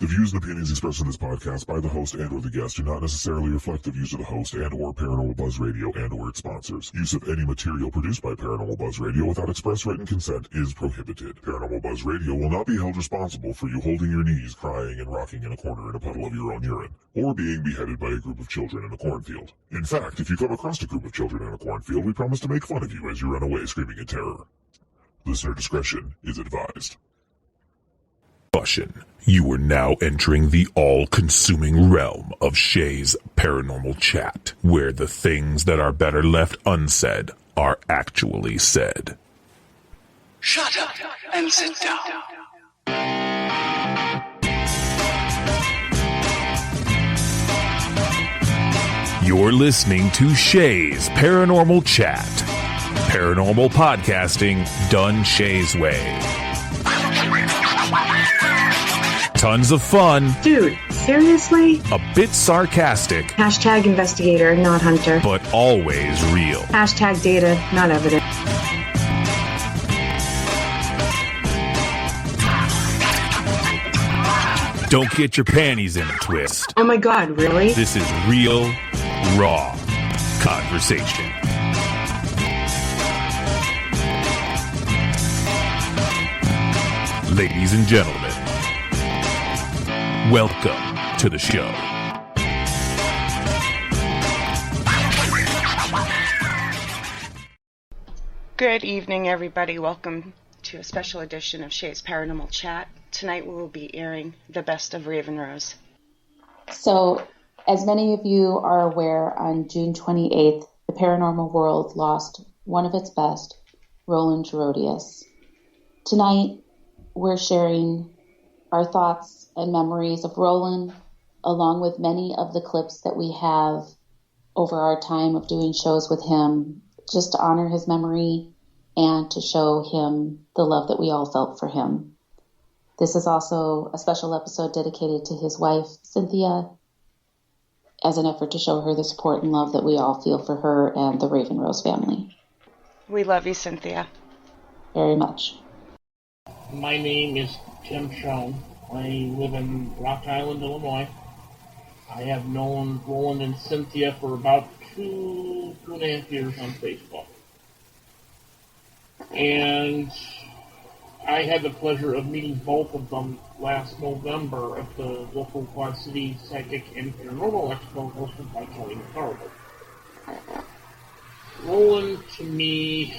The views and opinions expressed in this podcast by the host and or the guest do not necessarily reflect the views of the host and or Paranormal Buzz Radio and or its sponsors. Use of any material produced by Paranormal Buzz Radio without express written consent is prohibited. Paranormal Buzz Radio will not be held responsible for you holding your knees, crying, and rocking in a corner in a puddle of your own urine, or being beheaded by a group of children in a cornfield. In fact, if you come across a group of children in a cornfield, we promise to make fun of you as you run away screaming in terror. Listener discretion is advised. You are now entering the all-consuming realm of Shay's Paranormal Chat, where the things that are better left unsaid are actually said. Shut up and sit down. You're listening to Shay's Paranormal Chat. Paranormal podcasting done Shay's way. Tons of fun. Dude, seriously? A bit sarcastic. Hashtag investigator, not hunter. But always real. Hashtag data, not evidence. Don't get your panties in a twist. Oh my god, really? This is real, raw conversation. Ladies and gentlemen, welcome to the show. Good evening, everybody. Welcome to a special edition of Shay's Paranormal Chat. Tonight we will be airing the best of Raven Rose. So, as many of you are aware, on June 28th, the paranormal world lost one of its best, Roland Gerodias. Tonight, we're sharing our thoughts and memories of Roland, along with many of the clips that we have over our time of doing shows with him, just to honor his memory and to show him the love that we all felt for him. This is also a special episode dedicated to his wife, Cynthia, as an effort to show her the support and love that we all feel for her and the Raven Rose family. We love you, Cynthia. Very much. My name is Tim Schoen. I live in Rock Island, Illinois. I have known Roland and Cynthia for about two and a half years on Facebook. And I had the pleasure of meeting both of them last November at the local Quad City Psychic and Paranormal Expo hosted by Kelly McCarver. Roland, to me,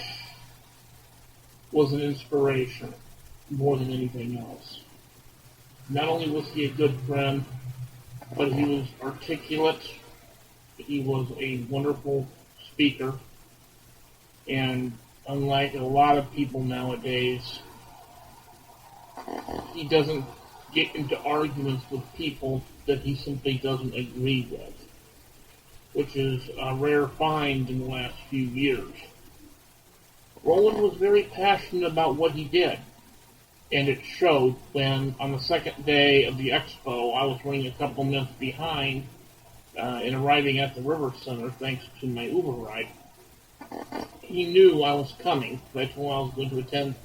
was an inspiration more than anything else. Not only was he a good friend, but he was articulate, he was a wonderful speaker, and unlike a lot of people nowadays, he doesn't get into arguments with people that he simply doesn't agree with, which is a rare find in the last few years. Roland was very passionate about what he did, and it showed when, on the second day of the expo, I was running a couple minutes behind in arriving at the River Center thanks to my Uber ride. He knew I was coming. I told him I was going to attend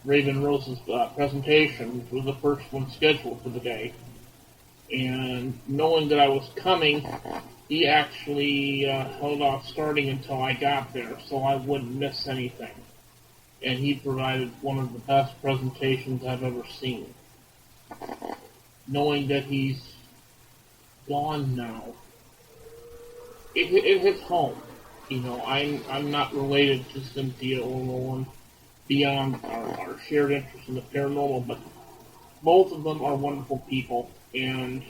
Raven Rose's presentation, which was the first one scheduled for the day. And knowing that I was coming, he actually held off starting until I got there so I wouldn't miss anything. And he provided one of the best presentations I've ever seen. Knowing that he's gone now, it hits home. You know, I'm not related to Cynthia or Roland beyond our shared interest in the paranormal, but both of them are wonderful people, and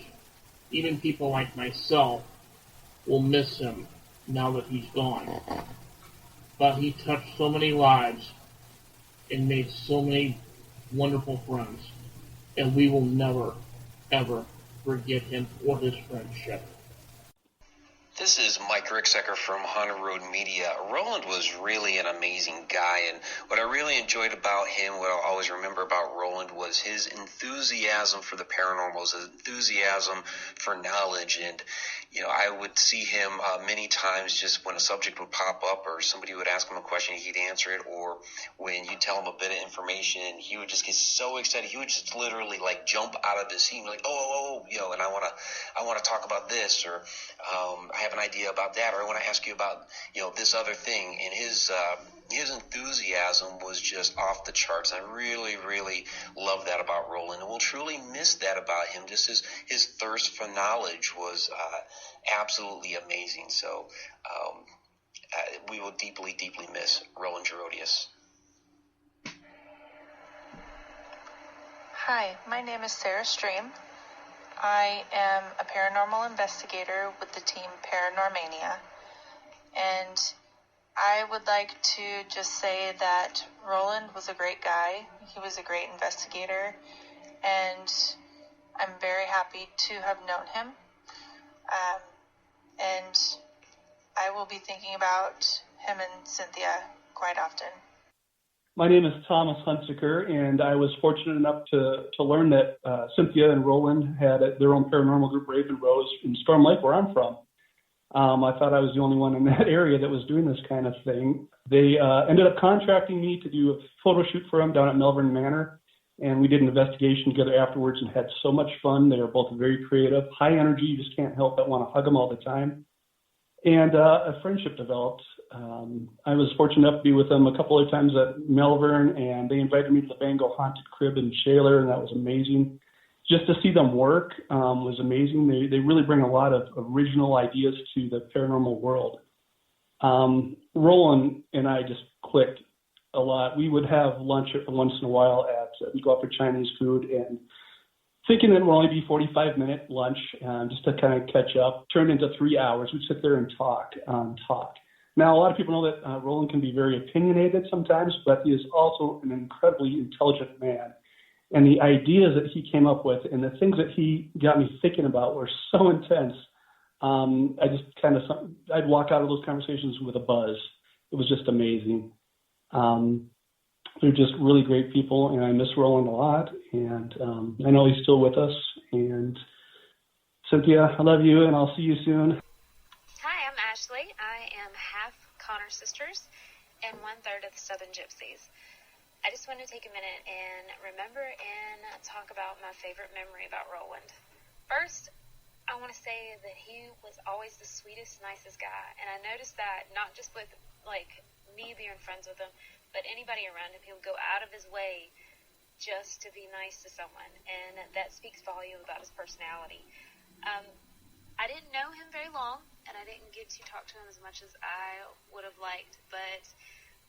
even people like myself will miss him now that he's gone. But he touched so many lives and made so many wonderful friends, and we will never, ever forget him or his friendship. The This is Mike Ricksecker from Haunted Road Media. Roland was really an amazing guy, and what I really enjoyed about him, what I'll always remember about Roland, was his enthusiasm for the paranormal, his enthusiasm for knowledge. And, you know, I would see him many times just when a subject would pop up or somebody would ask him a question, he'd answer it, or when you tell him a bit of information, he would just get so excited. He would just literally like jump out of his seat and like, you know, and I want to talk about this, or I have an idea about that, or I want to ask you about, you know, this other thing. And his enthusiasm was just off the charts. I really, really love that about Roland, and we'll truly miss that about him. Just his thirst for knowledge was absolutely amazing. So we will deeply, deeply miss Roland Gerodias. Hi, my name is Sarah Stream. I am a paranormal investigator with the team Paranormania, and I would like to just say that Roland was a great guy. He was a great investigator, and I'm very happy to have known him. And I will be thinking about him and Cynthia quite often. My name is Thomas Hunsaker, and I was fortunate enough to learn that Cynthia and Roland had their own paranormal group, Raven Rose, in Storm Lake, where I'm from. I thought I was the only one in that area that was doing this kind of thing. They ended up contracting me to do a photo shoot for them down at Melbourne Manor, and we did an investigation together afterwards and had so much fun. They were both very creative, high energy. You just can't help but want to hug them all the time. And a friendship developed. I was fortunate enough to be with them a couple of times at Melbourne, and they invited me to the Bango Haunted Crib in Shaler, and that was amazing. Just to see them work was amazing. They really bring a lot of original ideas to the paranormal world. Roland and I just clicked a lot. We would have lunch once in a while we'd go out for Chinese food, and thinking it would only be 45-minute lunch just to kind of catch up, turned into 3 hours. We'd sit there and talk. Now, a lot of people know that Roland can be very opinionated sometimes, but he is also an incredibly intelligent man. And the ideas that he came up with and the things that he got me thinking about were so intense. I'd walk out of those conversations with a buzz. It was just amazing. They're just really great people, and I miss Roland a lot. And I know he's still with us. And Cynthia, I love you, and I'll see you soon. Hi, I'm Ashley. I am half Connor sisters and 1/3 of the Southern Gypsies. I just want to take a minute and remember and talk about my favorite memory about Roland. First, I want to say that he was always the sweetest, nicest guy. And I noticed that not just with, me being friends with him, but anybody around him. He would go out of his way just to be nice to someone. And that speaks volume about his personality. I didn't know him very long, and I didn't get to talk to him as much as I would have liked. But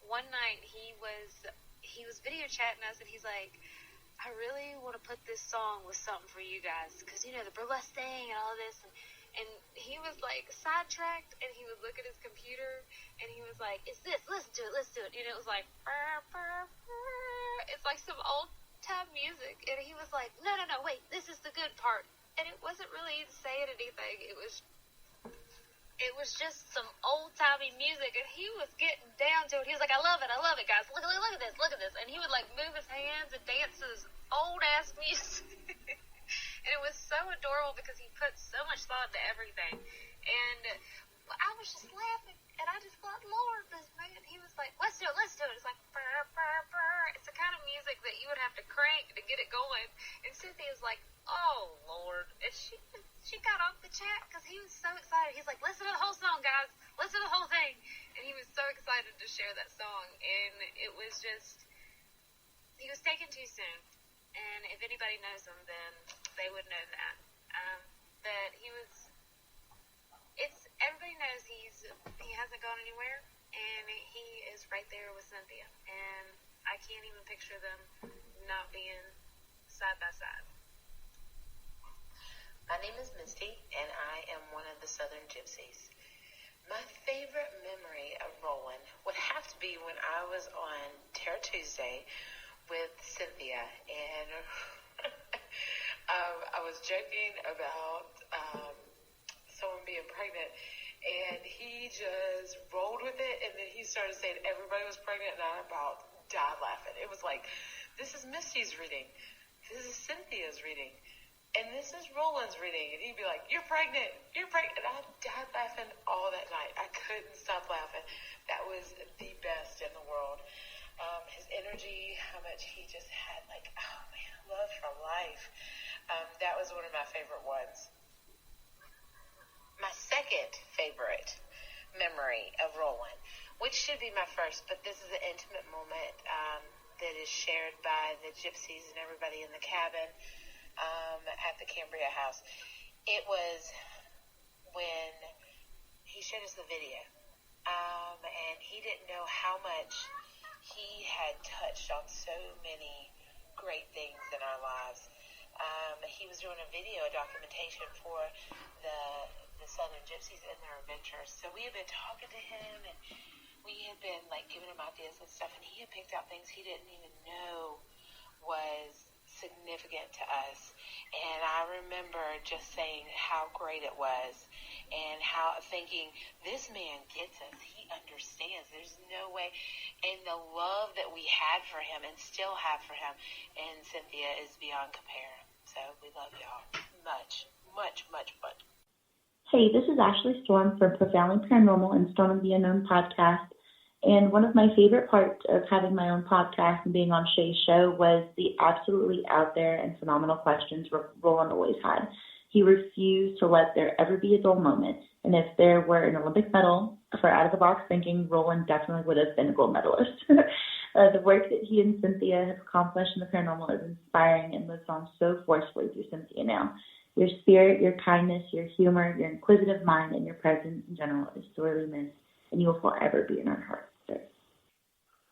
one night he was video chatting us, and he's like, I really want to put this song with something for you guys, because, the burlesque thing and all of this, and he was, sidetracked, and he would look at his computer, and he was like, it's this, listen to it, and it was like, burr, burr, burr. It's like some old-time music, and he was like, no, wait, this is the good part, and it wasn't really saying anything, it was just some old-timey music, and he was getting down to it. He was like, I love it, guys. Look at this. And he would, move his hands and dance to this old-ass music. And it was so adorable because he put so much thought into everything. And I was just laughing, and I just thought, Lord, this man, he was like, let's do it. It's like, burr, burr, burr. It's the kind of music that you would have to crank to get it going. And Cynthia's like, oh, Lord. And she got off the chat because he was so excited. He's like, listen to the whole song, guys. Listen to the whole thing. And he was so excited to share that song. And it was just, he was taken too soon. And if anybody knows him, then they would know that. But he was, everybody knows he hasn't gone anywhere. And he is right there with Cynthia. And I can't even picture them not being side by side. My name is Misty, and I am one of the Southern Gypsies. My favorite memory of Roland would have to be when I was on Terror Tuesday with Cynthia, and I was joking about someone being pregnant, and he just rolled with it, and then he started saying everybody was pregnant, and I about died laughing. It was like, this is Misty's reading, this is Cynthia's reading, and this is Roland's reading, and he'd be like, you're pregnant, and I died laughing all that night. I couldn't stop laughing. That was the best in the world. His energy, how much he just had, like, oh man, love for life. That was one of my favorite ones. My second favorite memory of Roland, which should be my first, but this is an intimate moment that is shared by the gypsies and everybody in the cabin at the Cambria house. It was when he showed us the video, and he didn't know how much he had touched on so many great things in our lives. He was doing a documentation for the Southern Gypsies and their adventures. So we had been talking to him, and we had been like giving him ideas and stuff, and he had picked out things he didn't even know was significant to us. And I remember just saying how great it was, and how thinking, this man gets us, he understands, there's no way. And the love that we had for him and still have for him and Cynthia is beyond compare. So we love y'all much, much, much, much. Hey, this is Ashley Storm from Profoundly Paranormal and Storm of the Unknown podcast. And one of my favorite parts of having my own podcast and being on Shay's show was the absolutely out there and phenomenal questions Roland always had. He refused to let there ever be a dull moment. And if there were an Olympic medal for out-of-the-box thinking, Roland definitely would have been a gold medalist. The work that he and Cynthia have accomplished in the paranormal is inspiring and lives on so forcefully through Cynthia now. Your spirit, your kindness, your humor, your inquisitive mind, and your presence in general is sorely missed, and you will forever be in our hearts.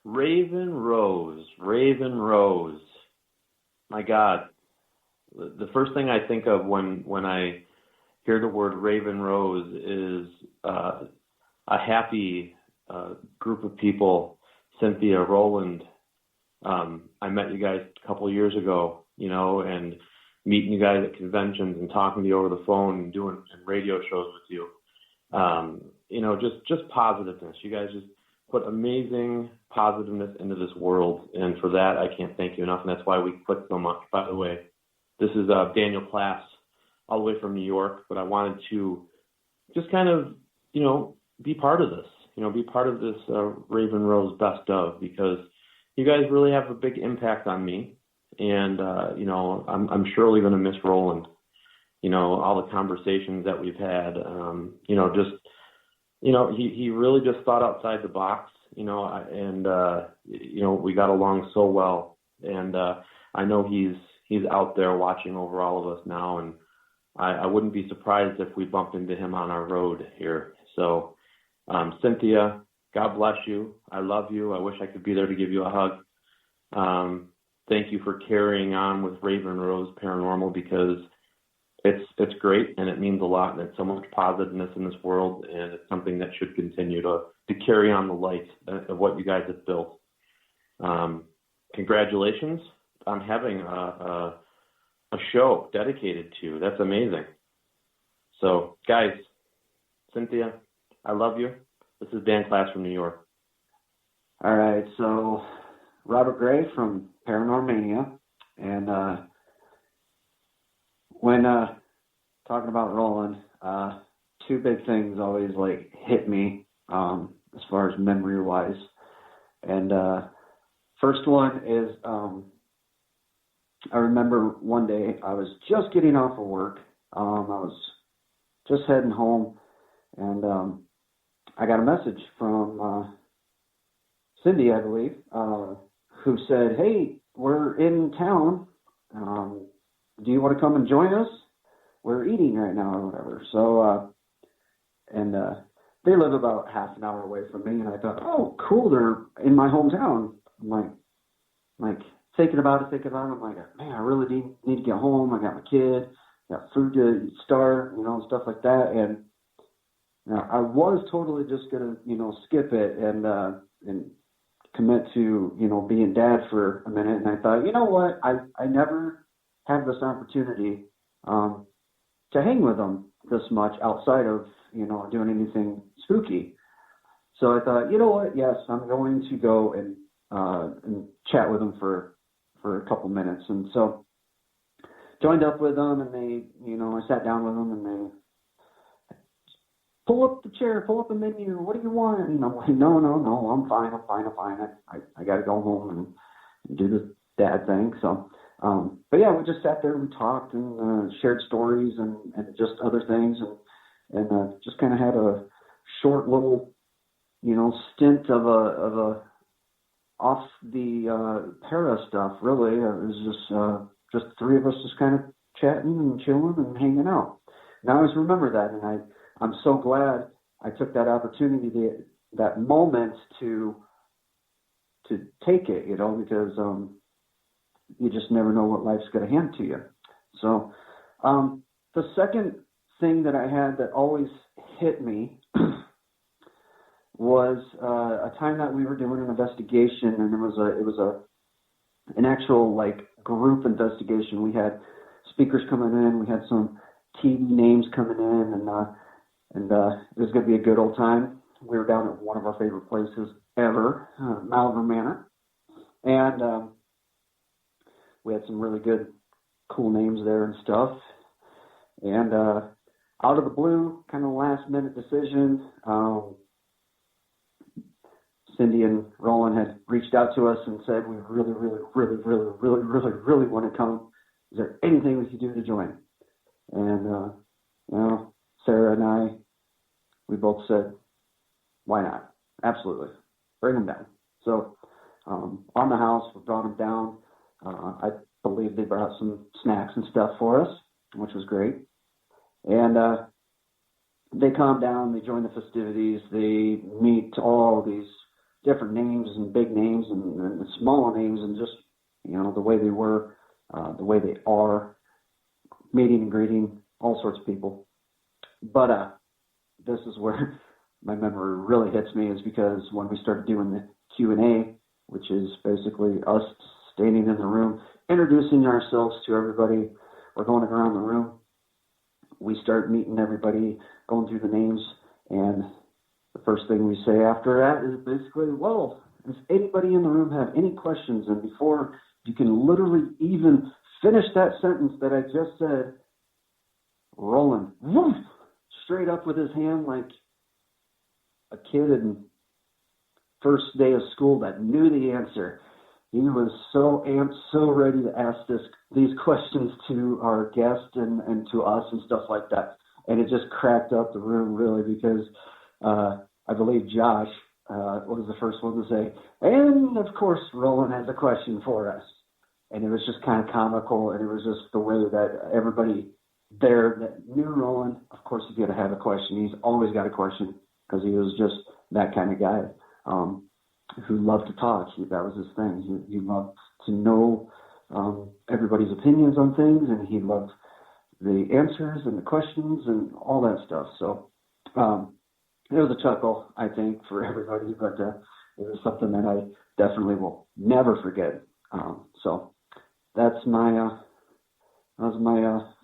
Raven Rose. My God. The first thing I think of when I hear the word Raven Rose is a happy group of people. Cynthia, Roland. I met you guys a couple of years ago, and meeting you guys at conventions and talking to you over the phone and doing radio shows with you. Just positiveness. You guys just put amazing positiveness into this world, and for that I can't thank you enough, and that's why we click so much. By the way, this is Daniel Plass, all the way from New York, but I wanted to just kind of, be part of this, be part of this Raven Rose Best Of, because you guys really have a big impact on me, and, I'm surely going to miss Roland, all the conversations that we've had, he really just thought outside the box, and we got along so well, and I know he's out there watching over all of us now, and I wouldn't be surprised if we bumped into him on our road here. So, Cynthia, God bless you. I love you. I wish I could be there to give you a hug. Thank you for carrying on with Raven Rose Paranormal, because it's great and it means a lot, and it's so much positiveness in this world, and it's something that should continue to carry on the light of what you guys have built. Congratulations on having a show dedicated to you. That's amazing. So, guys, Cynthia, I love you. This is Dan Class from New York. All right, so Robert Gray from Paranormania, and when talking about Roland, two big things always hit me as far as memory wise, and first one is I remember one day I was just getting off of work. I was just heading home, and I got a message from Cindy, I believe, who said, "Hey, we're in town. Do you want to come and join us? We're eating right now," or whatever. So, and they live about half an hour away from me, and I thought, oh, cool, they're in my hometown. I'm like thinking about it. I'm like, man, I really need to get home. I got my kid, got food to start, stuff like that. And I was totally just gonna, skip it and commit to, being dad for a minute. And I thought, you know what? I never had this opportunity to hang with them this much outside of, doing anything spooky. So I thought, you know what? Yes, I'm going to go and chat with them for a couple minutes. And so joined up with them, and they, I sat down with them, and they pull up the chair, pull up a menu. What do you want? And I'm like, no, I'm fine. I got to go home and do the dad thing. So, but yeah, we just sat there, we talked and shared stories and just other things, and just kind of had a short little, stint of a off the para stuff. Really, it was just the three of us just kind of chatting and chilling and hanging out. And I always remember that, and I'm so glad I took that opportunity, that moment to take it, because you just never know what life's going to hand to you. So the second thing that I had that always hit me was a time that we were doing an investigation, and it was an actual group investigation. We had speakers coming in, we had some TV names coming in, and it was going to be a good old time. We were down at one of our favorite places ever, Malvern Manor, and we had some really good, cool names there and stuff. And out of the blue, kind of last minute decision, Cindy and Roland had reached out to us and said, we really want to come. Is there anything we could do to join? And, Sarah and I, we both said, why not? Absolutely. Bring them down. So on the house, we brought them down. I believe they brought some snacks and stuff for us, which was great. And they calm down, they join the festivities, they meet all these different names and big names and small names, and just, the way they were, the way they are, meeting and greeting all sorts of people. But this is where my memory really hits me, is because when we started doing the Q&A, which is basically us standing in the room, introducing ourselves to everybody, we're going around the room, we start meeting everybody, going through the names, and the first thing we say after that is basically, well, does anybody in the room have any questions? And before you can literally even finish that sentence that I just said, Roland, woof, straight up with his hand like a kid in first day of school that knew the answer. He was so amped, so ready to ask these questions to our guest and to us and stuff like that. And it just cracked up the room, really, because I believe Josh was the first one to say, and of course Roland has a question for us. And it was just kind of comical, and it was just the way that everybody there that knew Roland, of course he's going to have a question. He's always got a question, because he was just that kind of guy who loved to talk. That was his thing. He loved to know everybody's opinions on things, and he loved the answers and the questions and all that stuff. So it was a chuckle, I think, for everybody, but it was something that I definitely will never forget. So that's my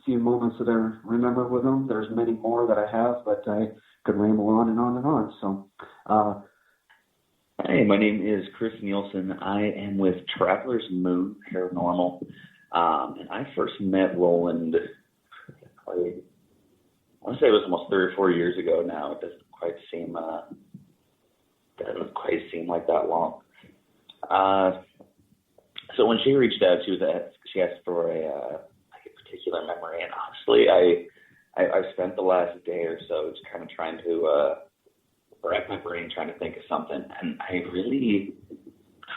few moments that I remember with them. There's many more that I have, but I could ramble on and on and on. So, hey, my name is Chris Nielsen. I am with Traveler's Moon Paranormal, and I first met Roland, I want to say it was almost 3 or 4 years ago now. It doesn't quite seem like that long. So when she reached out, she asked for a particular memory, and honestly, I spent the last day or so just kind of trying to rack my brain trying to think of something, and I really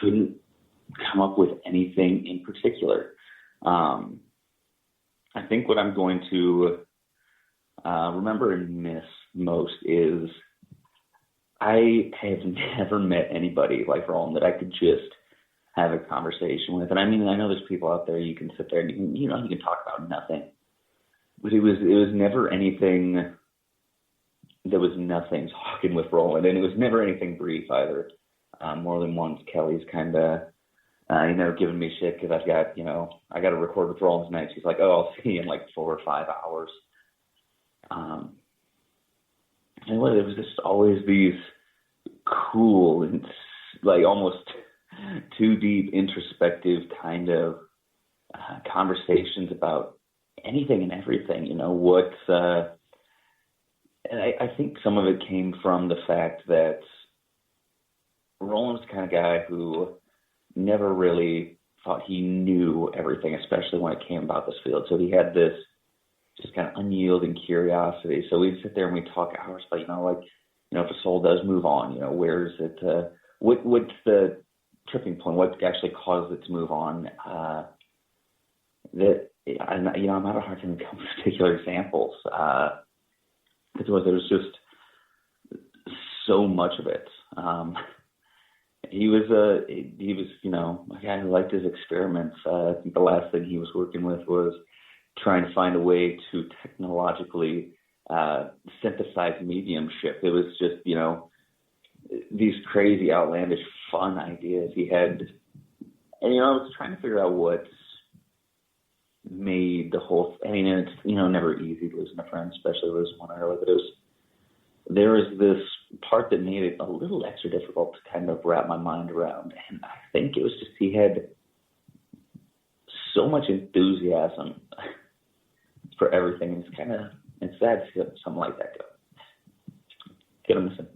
couldn't come up with anything in particular. I think what I'm going to remember and miss most is I have never met anybody like Roland that I could just have a conversation with. And I mean, I know there's people out there you can sit there and you can talk about nothing. But it was never anything. There was nothing talking with Roland, and it was never anything brief either. More than once, Kelly's kind of, giving me shit because I got to record with Roland tonight. She's like, oh, I'll see you in like 4 or 5 hours. what? It was just always these cool and like almost too deep, introspective kind of conversations about anything and everything. You know, and I think some of it came from the fact that Roland was the kind of guy who never really thought he knew everything, especially when it came about this field. So he had this just kind of unyielding curiosity. So we'd sit there and we'd talk hours about, if a soul does move on, where is it, what's the tripping point? What actually caused it to move on? I'm having a hard time coming with particular examples. There was just so much of it. He was a guy who liked his experiments. I think the last thing he was working with was trying to find a way to technologically synthesize mediumship. It was just, these crazy, outlandish, fun ideas he had. And, I was trying to figure out what made the whole it's, never easy losing a friend, especially losing one early, but there was this part that made it a little extra difficult to kind of wrap my mind around. And I think it was just he had so much enthusiasm for everything. It's sad to see something like that go. Get him listen.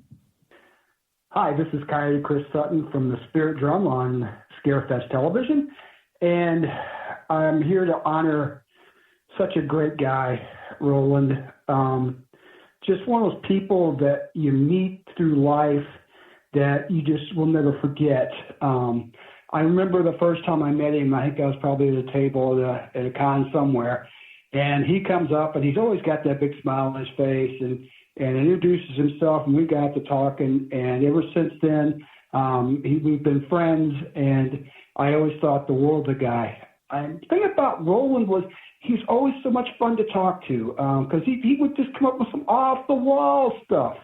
Hi, this is Coyote Chris Sutton from the Spirit Drum on Scarefest Television. And I'm here to honor such a great guy, Roland. Just one of those people that you meet through life that you just will never forget. I remember the first time I met him, I think I was probably at a table at a con somewhere, and he comes up and he's always got that big smile on his face and introduces himself, and we got to talking, and ever since then, we've been friends, and I always thought the world of the guy. The thing about Roland was he's always so much fun to talk to because he would just come up with some off-the-wall stuff.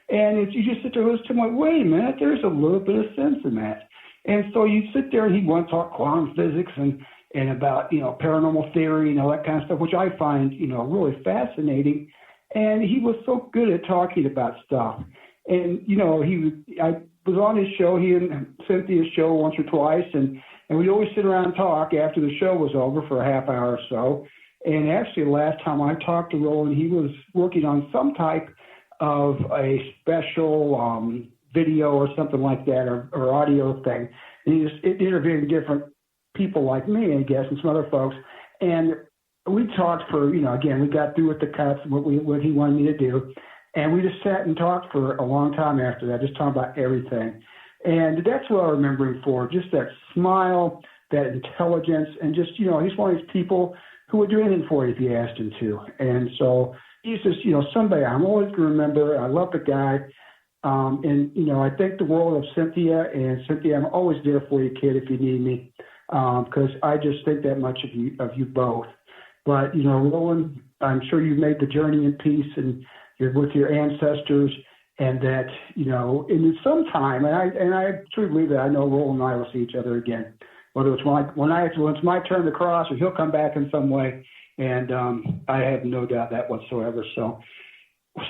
And you just sit there and listen to him like, wait a minute, there's a little bit of sense in that. And so you sit there and he'd want to talk quantum physics and about, paranormal theory and all that kind of stuff, which I find, really fascinating. And he was so good at talking about stuff. And, I was on his show, he and Cynthia's show once or twice, and we'd always sit around and talk after the show was over for a half hour or so. And actually, the last time I talked to Roland, he was working on some type of a special video or something like that, or audio thing. And he was interviewing different people like me, I guess, and some other folks. And we talked for, again, we got through with the cuts, what he wanted me to do. And we just sat and talked for a long time after that, just talking about everything. And that's what I remember him for, just that smile, that intelligence, and just, he's one of these people who would do anything for you if you asked him to. And so he's just, somebody I'm always going to remember. I love the guy. I think the world of Cynthia, and Cynthia, I'm always there for you, kid, if you need me, because I just think that much of you both. But, Roland, I'm sure you've made the journey in peace, and you're with your ancestors. And that, in some time, and I truly believe that I know Roland and I will see each other again, whether it's when it's my turn to cross, or he'll come back in some way. And I have no doubt that whatsoever. So,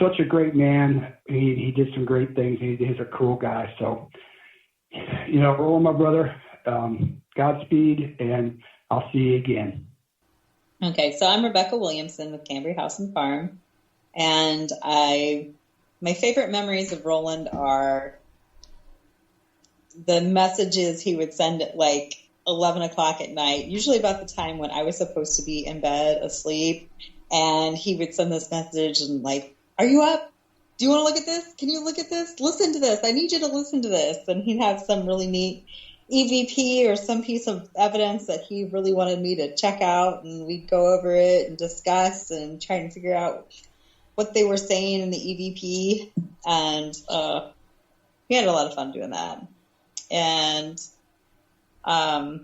such a great man. He did some great things. He's a cool guy. So, Roland, my brother, Godspeed, and I'll see you again. Okay, so I'm Rebecca Williamson with Cambria House and Farm, and my favorite memories of Roland are the messages he would send at like 11 o'clock at night, usually about the time when I was supposed to be in bed asleep. And he would send this message and like, are you up? Do you want to look at this? Can you look at this? Listen to this. I need you to listen to this. And he'd have some really neat EVP or some piece of evidence that he really wanted me to check out. And we'd go over it and discuss and try and figure out what they were saying in the EVP, and we had a lot of fun doing that. And I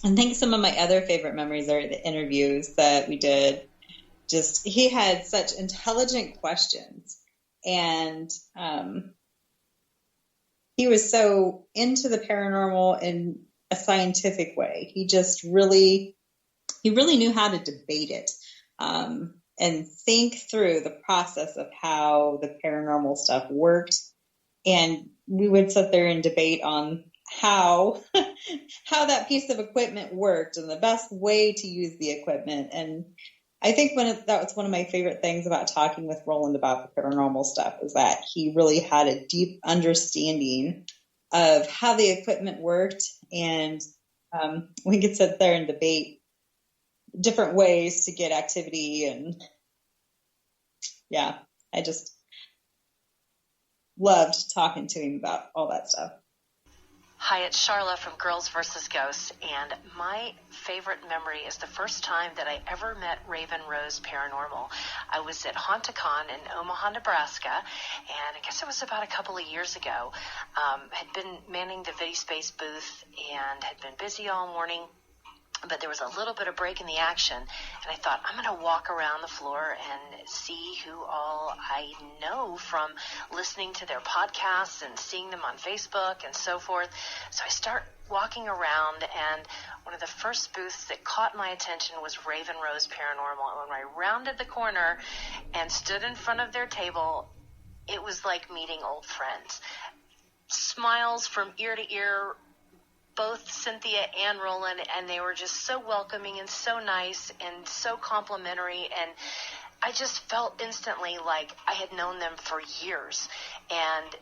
think some of my other favorite memories are the interviews that we did. Just, he had such intelligent questions, and he was so into the paranormal in a scientific way. He just really knew how to debate it. and think through the process of how the paranormal stuff worked. And we would sit there and debate on how that piece of equipment worked and the best way to use the equipment. And I think that was one of my favorite things about talking with Roland about the paranormal stuff, is that he really had a deep understanding of how the equipment worked. And we could sit there and debate different ways to get activity. And yeah, I just loved talking to him about all that stuff. Hi, it's Charla from Girls vs. Ghosts, and my favorite memory is the first time that I ever met Raven Rose Paranormal. I was at HauntACon in Omaha, Nebraska, and I guess it was about a couple of years ago. Had been manning the VidiSpace booth and had been busy all morning, but there was a little bit of break in the action, and I thought, I'm going to walk around the floor and see who all I know from listening to their podcasts and seeing them on Facebook and so forth. So I start walking around, and one of the first booths that caught my attention was Raven Rose Paranormal. And when I rounded the corner and stood in front of their table, it was like meeting old friends. Smiles from ear to ear, both Cynthia and Roland, and they were just so welcoming and so nice and so complimentary, and I just felt instantly like I had known them for years. And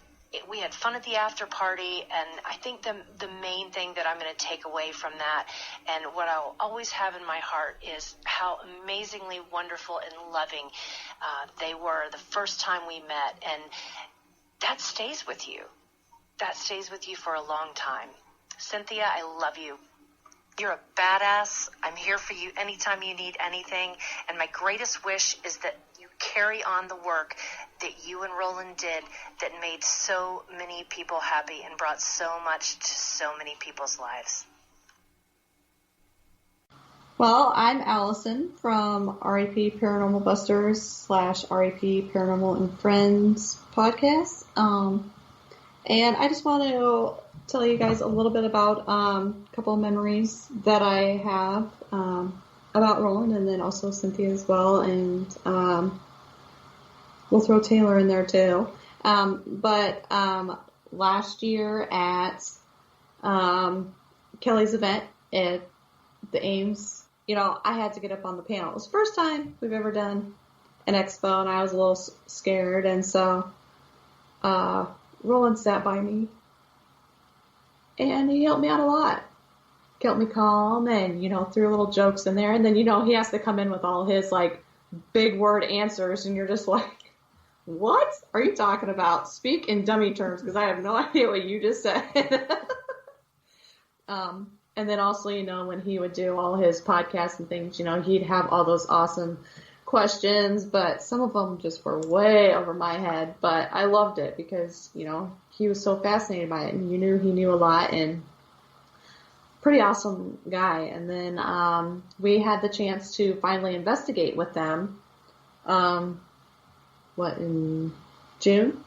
we had fun at the after party, and I think the main thing that I'm going to take away from that, and what I'll always have in my heart, is how amazingly wonderful and loving they were the first time we met, and that stays with you. That stays with you for a long time. Cynthia, I love you. You're a badass. I'm here for you anytime you need anything. And my greatest wish is that you carry on the work that you and Roland did that made so many people happy and brought so much to so many people's lives. Well, I'm Allison from RAP Paranormal Busters / RAP Paranormal and Friends podcast. And I just want to tell you guys a little bit about a couple of memories that I have about Roland, and then also Cynthia as well, and we'll throw Taylor in there too. But last year at Kelly's event at the Ames, I had to get up on the panel. It was the first time we've ever done an expo, and I was a little scared, and so Roland sat by me, and he helped me out a lot. Kept me calm and, threw little jokes in there. And then, he has to come in with all his, big word answers. And you're just like, what are you talking about? Speak in dummy terms, because I have no idea what you just said. And then also, when he would do all his podcasts and things, he'd have all those awesome questions. But some of them just were way over my head. But I loved it because, he was so fascinated by it, and you knew he knew a lot, and pretty awesome guy. And then we had the chance to finally investigate with them, in June?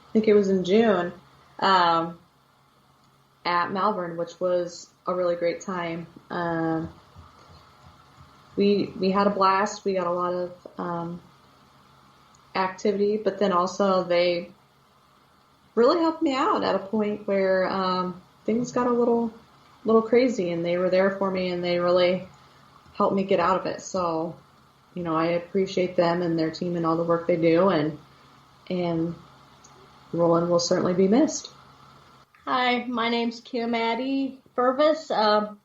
I think it was in June, at Malvern, which was a really great time. We had a blast. We got a lot of activity, but then also they really helped me out at a point where things got a little crazy, and they were there for me, and they really helped me get out of it. So, I appreciate them and their team and all the work they do, and Roland will certainly be missed. Hi, my name's Kim Addie Purvis. I'm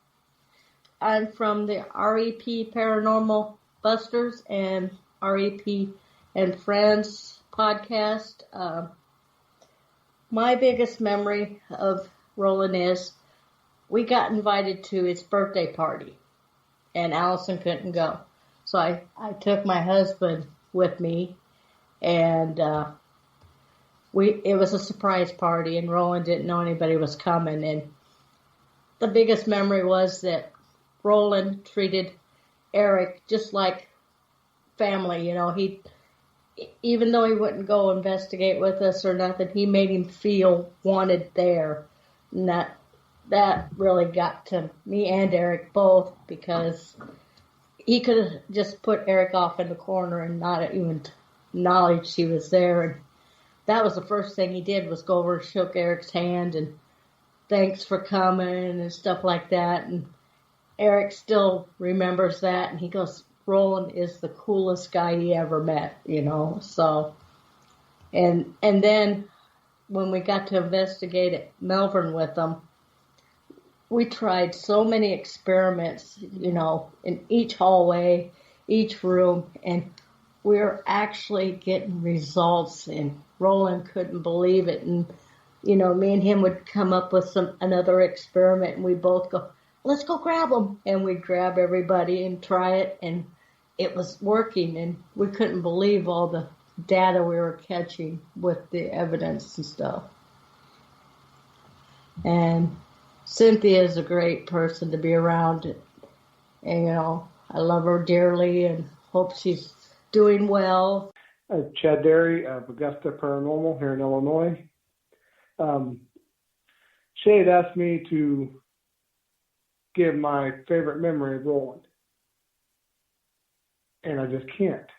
from the REP Paranormal Busters and REP and Friends podcast. My biggest memory of Roland is we got invited to his birthday party, and Allison couldn't go. So I took my husband with me, and it was a surprise party, and Roland didn't know anybody was coming. And the biggest memory was that Roland treated Eric just like family. He, even though he wouldn't go investigate with us or nothing, he made him feel wanted there. And that really got to me and Eric both, because he could have just put Eric off in the corner and not even acknowledged he was there. And that was the first thing he did, was go over and shook Eric's hand and thanks for coming and stuff like that. And Eric still remembers that, and he goes, Roland is the coolest guy he ever met, you know. So, and then when we got to investigate at Melbourne with them, we tried so many experiments, you know, in each hallway, each room, and we were actually getting results, and Roland couldn't believe it. And, you know, me and him would come up with another experiment, and we both go, let's go grab them. And we'd grab everybody and try it, and it was working, and we couldn't believe all the data we were catching with the evidence and stuff. And Cynthia is a great person to be around, and, you know, I love her dearly and hope she's doing well. Chad Derry of Augusta Paranormal here in Illinois. Shay had asked me to give my favorite memory of Roland, and I just can't,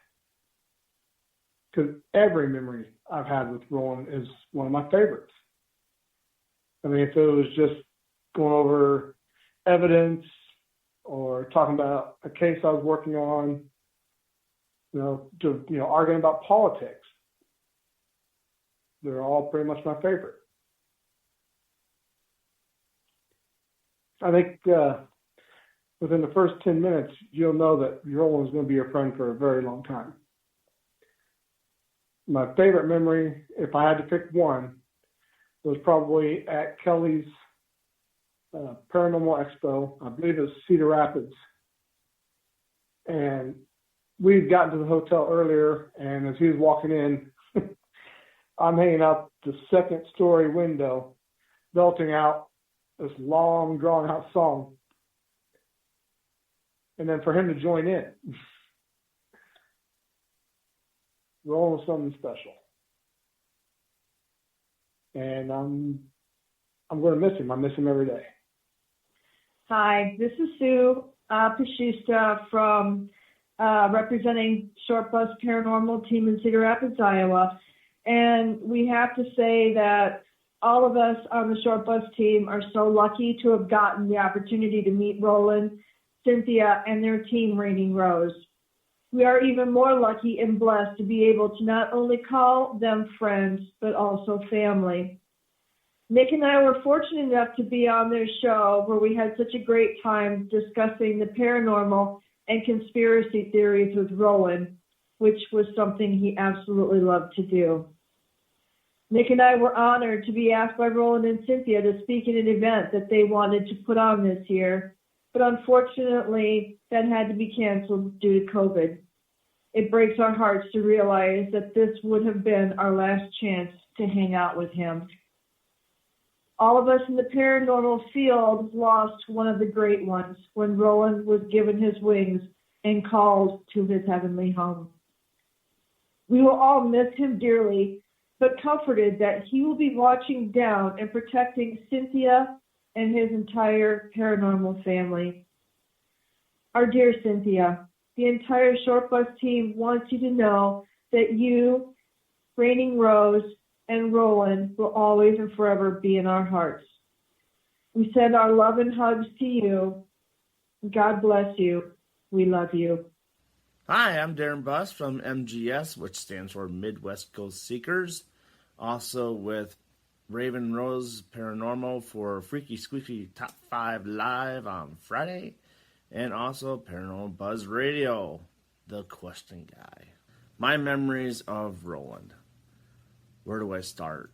because every memory I've had with Roland is one of my favorites. I mean, if it was just going over evidence or talking about a case I was working on, arguing about politics, they're all pretty much my favorite. I think within the first 10 minutes, you'll know that Roland's going to be your friend for a very long time. My favorite memory, if I had to pick one, was probably at Kelly's Paranormal Expo. I believe it was Cedar Rapids. And we'd gotten to the hotel earlier, and as he was walking in, I'm hanging out the second story window, belting out this long, drawn-out song. And then for him to join in, Roland was something special. And I'm going to miss him. I miss him every day. Hi, this is Sue Pashista from representing Short Bus Paranormal Team in Cedar Rapids, Iowa. And we have to say that all of us on the Short Bus team are so lucky to have gotten the opportunity to meet Roland, Cynthia, and their team, Raining Rose. We are even more lucky and blessed to be able to not only call them friends, but also family. Nick and I were fortunate enough to be on their show where we had such a great time discussing the paranormal and conspiracy theories with Roland, which was something he absolutely loved to do. Nick and I were honored to be asked by Roland and Cynthia to speak at an event that they wanted to put on this year, but unfortunately that had to be canceled due to COVID. It breaks our hearts to realize that this would have been our last chance to hang out with him. All of us in the paranormal field lost one of the great ones when Roland was given his wings and called to his heavenly home. We will all miss him dearly, but comforted that he will be watching down and protecting Cynthia and his entire paranormal family. Our dear Cynthia, the entire Short Bus team wants you to know that you, Raining Rose, and Roland will always and forever be in our hearts. We send our love and hugs to you. God bless you. We love you. Hi, I'm Darren Buss from MGS, which stands for Midwest Ghost Seekers. Also with Raven Rose Paranormal for Freaky Squeaky Top 5 Live on Friday. And also Paranormal Buzz Radio, the question guy. My memories of Roland. Where do I start?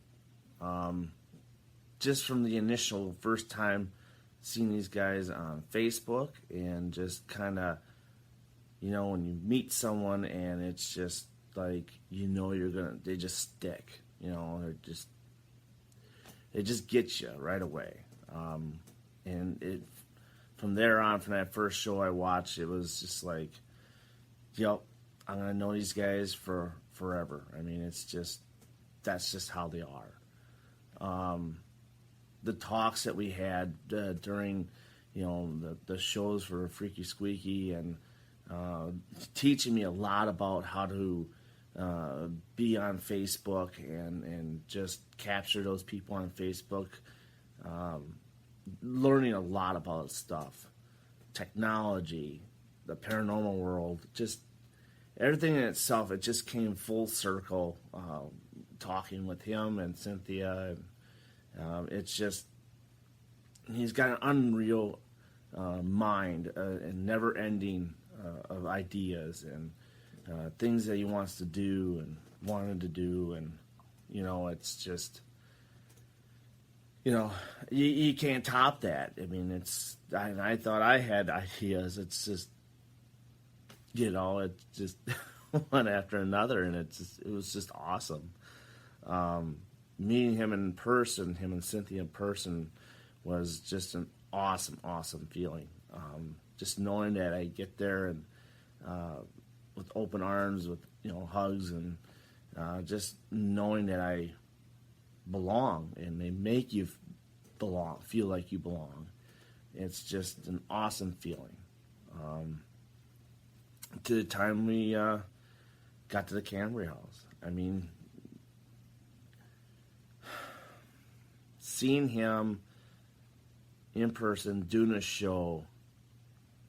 Just from the initial first time seeing these guys on Facebook and just kind of, when you meet someone and it's just like, they just stick, it just gets you right away. And from there on, from that first show I watched, it was just like, I'm going to know these guys for forever. I mean, that's just how they are. The talks that we had during, the shows for Freaky Squeaky and teaching me a lot about how to be on Facebook and just capture those people on Facebook. Learning a lot about stuff, technology, the paranormal world, just everything in itself. It just came full circle. Talking with him and Cynthia, and it's just he's got an unreal mind and never-ending of ideas and things that he wants to do and wanted to do, and it's just you can't top that. I mean, I thought I had ideas. It's just it's just one after another, and it was just awesome. Meeting him in person, him and Cynthia in person, was just an awesome feeling. Just knowing that I get there and with open arms, with hugs, and just knowing that I belong, and they make you feel like you belong. It's just an awesome feeling. To the time we got to the Cambry House, I mean, seeing him in person doing a show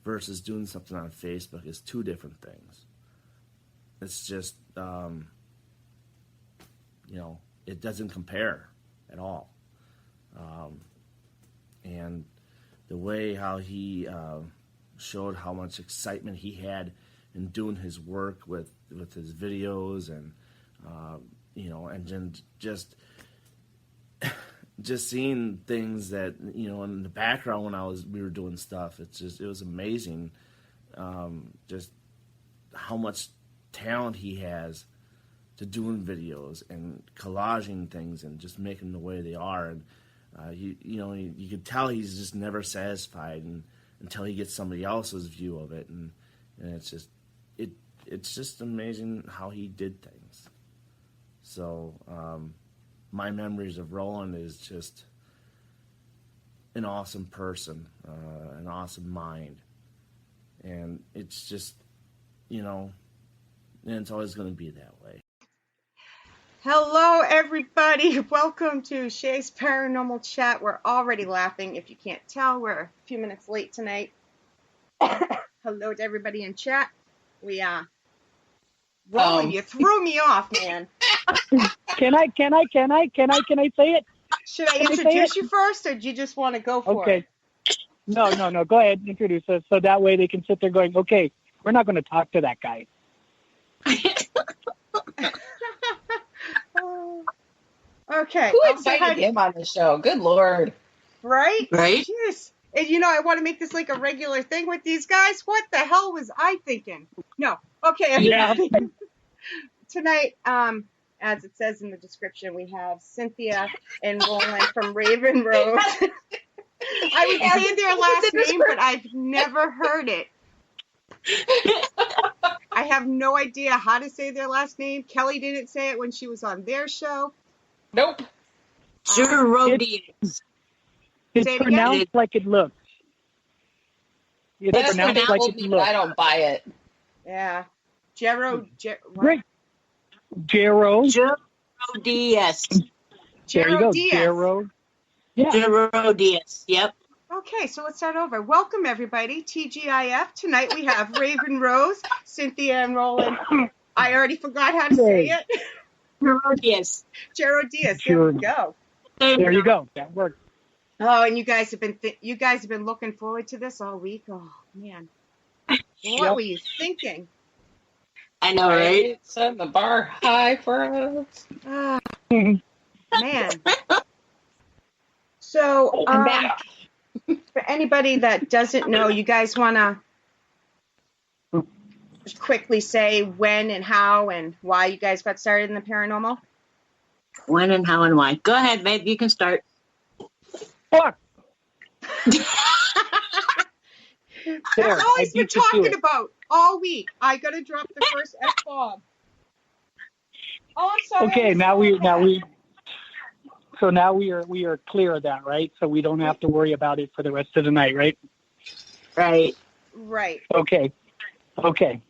versus doing something on Facebook is two different things. It's just, it doesn't compare at all. And the way how he showed how much excitement he had in doing his work with his videos, and and then just seeing things that in the background when we were doing stuff. It was amazing, just how much talent he has to doing videos and collaging things and just making them the way they are. And you could tell he's just never satisfied until he gets somebody else's view of it, and it's just amazing how he did things. So my memories of Roland is just an awesome person, an awesome mind, and it's just and it's always going to be that way. Hello, everybody. Welcome to Shay's Paranormal Chat. We're already laughing. If you can't tell, we're a few minutes late tonight. Hello to everybody in chat. Roland, you threw me off, man. Can I say it? Should I introduce you first, or do you just want to go for it? No. Go ahead and introduce us, so that way they can sit there going, okay, we're not going to talk to that guy. Okay. Who invited him on the show? Good Lord. Right? Right? Jeez. And I want to make this like a regular thing with these guys. What the hell was I thinking? No. Okay. Yeah. Tonight, as it says in the description, we have Cynthia and Roland from Raven Rose. I would say their last name, but I've never heard it. I have no idea how to say their last name. Kelly didn't say it when she was on their show. Nope. Gerodias. It's pronounced like it looks. It's pronounced like it looks. I don't buy it. Yeah. Gerodias. There you go. Gerodias. Yep. Okay, so let's start over. Welcome, everybody. TGIF. Tonight we have Raven Rose, Cynthia, and Roland. I already forgot how to say it. Gerodias. There we go. There you go. That worked. Oh, and you guys have been looking forward to this all week. Oh man, what were you thinking? I know, right? Set the bar high for us. Man. So, I'm back. For anybody that doesn't know, you guys want to quickly say when and how and why you guys got started in the paranormal? When and how and why. Go ahead, babe. You can start. Fuck. That's all he's been talking about all week. I got to drop the first F-bomb. Oh, I'm sorry. Okay, now we are clear of that, right? So we don't have to worry about it for the rest of the night, right? Right. Right. Okay. Okay.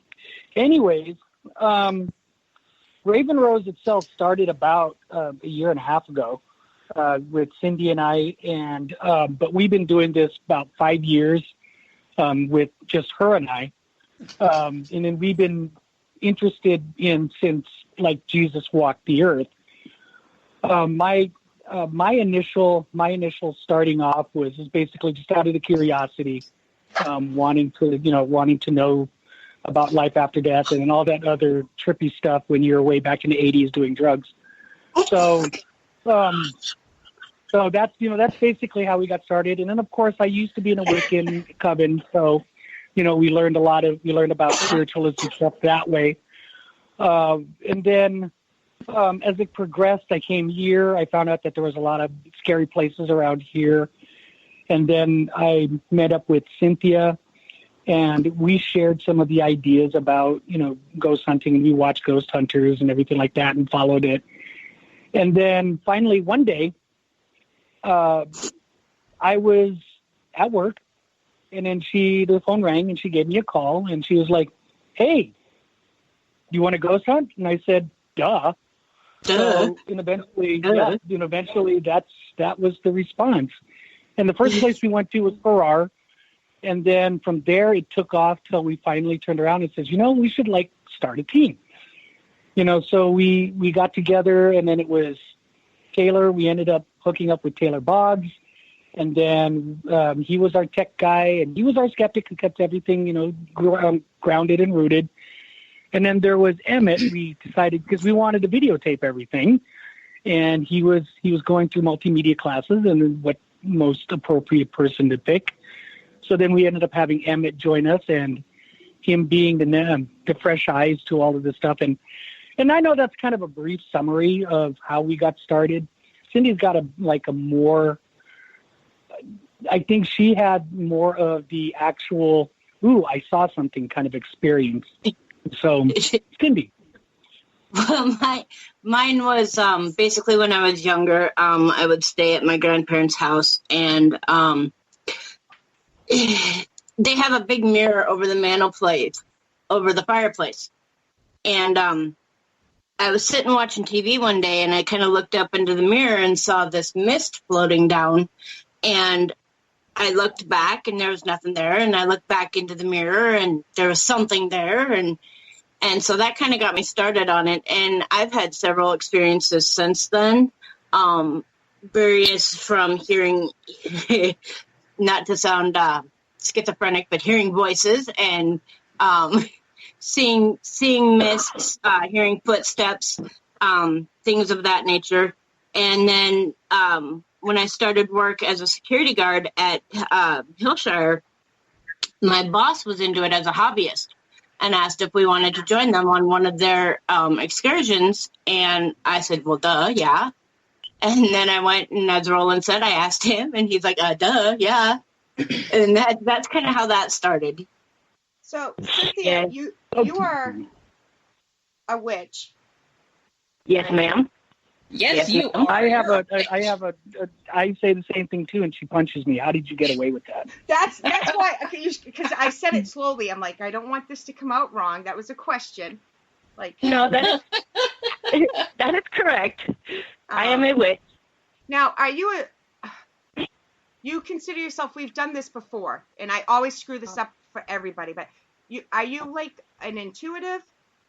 Anyways, Raven Rose itself started about a year and a half ago with Cindy and I, and but we've been doing this about 5 years with just her and I, and then we've been interested in since like Jesus walked the earth. My initial starting off was basically just out of the curiosity, wanting to know about life after death and all that other trippy stuff when you're way back in the 80s doing drugs. So that's basically how we got started. And then of course I used to be in a Wiccan coven, so we learned about spiritualism stuff that way. And then as it progressed, I came here. I found out that there was a lot of scary places around here. And then I met up with Cynthia, and we shared some of the ideas about, ghost hunting, and we watched Ghost Hunters and everything like that and followed it. And then finally one day, I was at work, and then the phone rang, and she gave me a call, and she was like, "Hey, do you want to ghost hunt?" And I said, "Duh." So, and eventually that was the response. And the first place we went to was Farrar. And then from there, it took off till we finally turned around and says, we should start a team. So we got together, and then it was Taylor. We ended up hooking up with Taylor Boggs. And then he was our tech guy, and he was our skeptic who kept everything, grounded and rooted. And then there was Emmett. We decided, because we wanted to videotape everything, and he was going through multimedia classes and what most appropriate person to pick. So then we ended up having Emmett join us, and him being the fresh eyes to all of this stuff. And I know that's kind of a brief summary of how we got started. Cindy's got a more, I think she had more of the actual, I saw something kind of experience. So, Cindy. Well, mine was basically when I was younger. I would stay at my grandparents' house, and they have a big mirror over the fireplace. And I was sitting watching TV one day, and I kind of looked up into the mirror and saw this mist floating down. And I looked back, and there was nothing there. And I looked back into the mirror, and there was something there. And so that kind of got me started on it. And I've had several experiences since then, various from hearing, not to sound schizophrenic, but hearing voices and seeing mists, hearing footsteps, things of that nature. And then when I started work as a security guard at Hillshire, my boss was into it as a hobbyist and asked if we wanted to join them on one of their excursions. And I said, well, duh, yeah. And then I went, and as Roland said, I asked him, and he's like, duh, yeah. And that's kind of how that started. So, Cynthia, you are a witch. Yes, ma'am. Yes, you are. I say the same thing too, and she punches me. How did you get away with that? That's why, because I said it slowly. I'm like, I don't want this to come out wrong. That was a question. No, that is correct. I am a witch. Now, are you you consider yourself? We've done this before, and I always screw this up for everybody. But are you like an intuitive?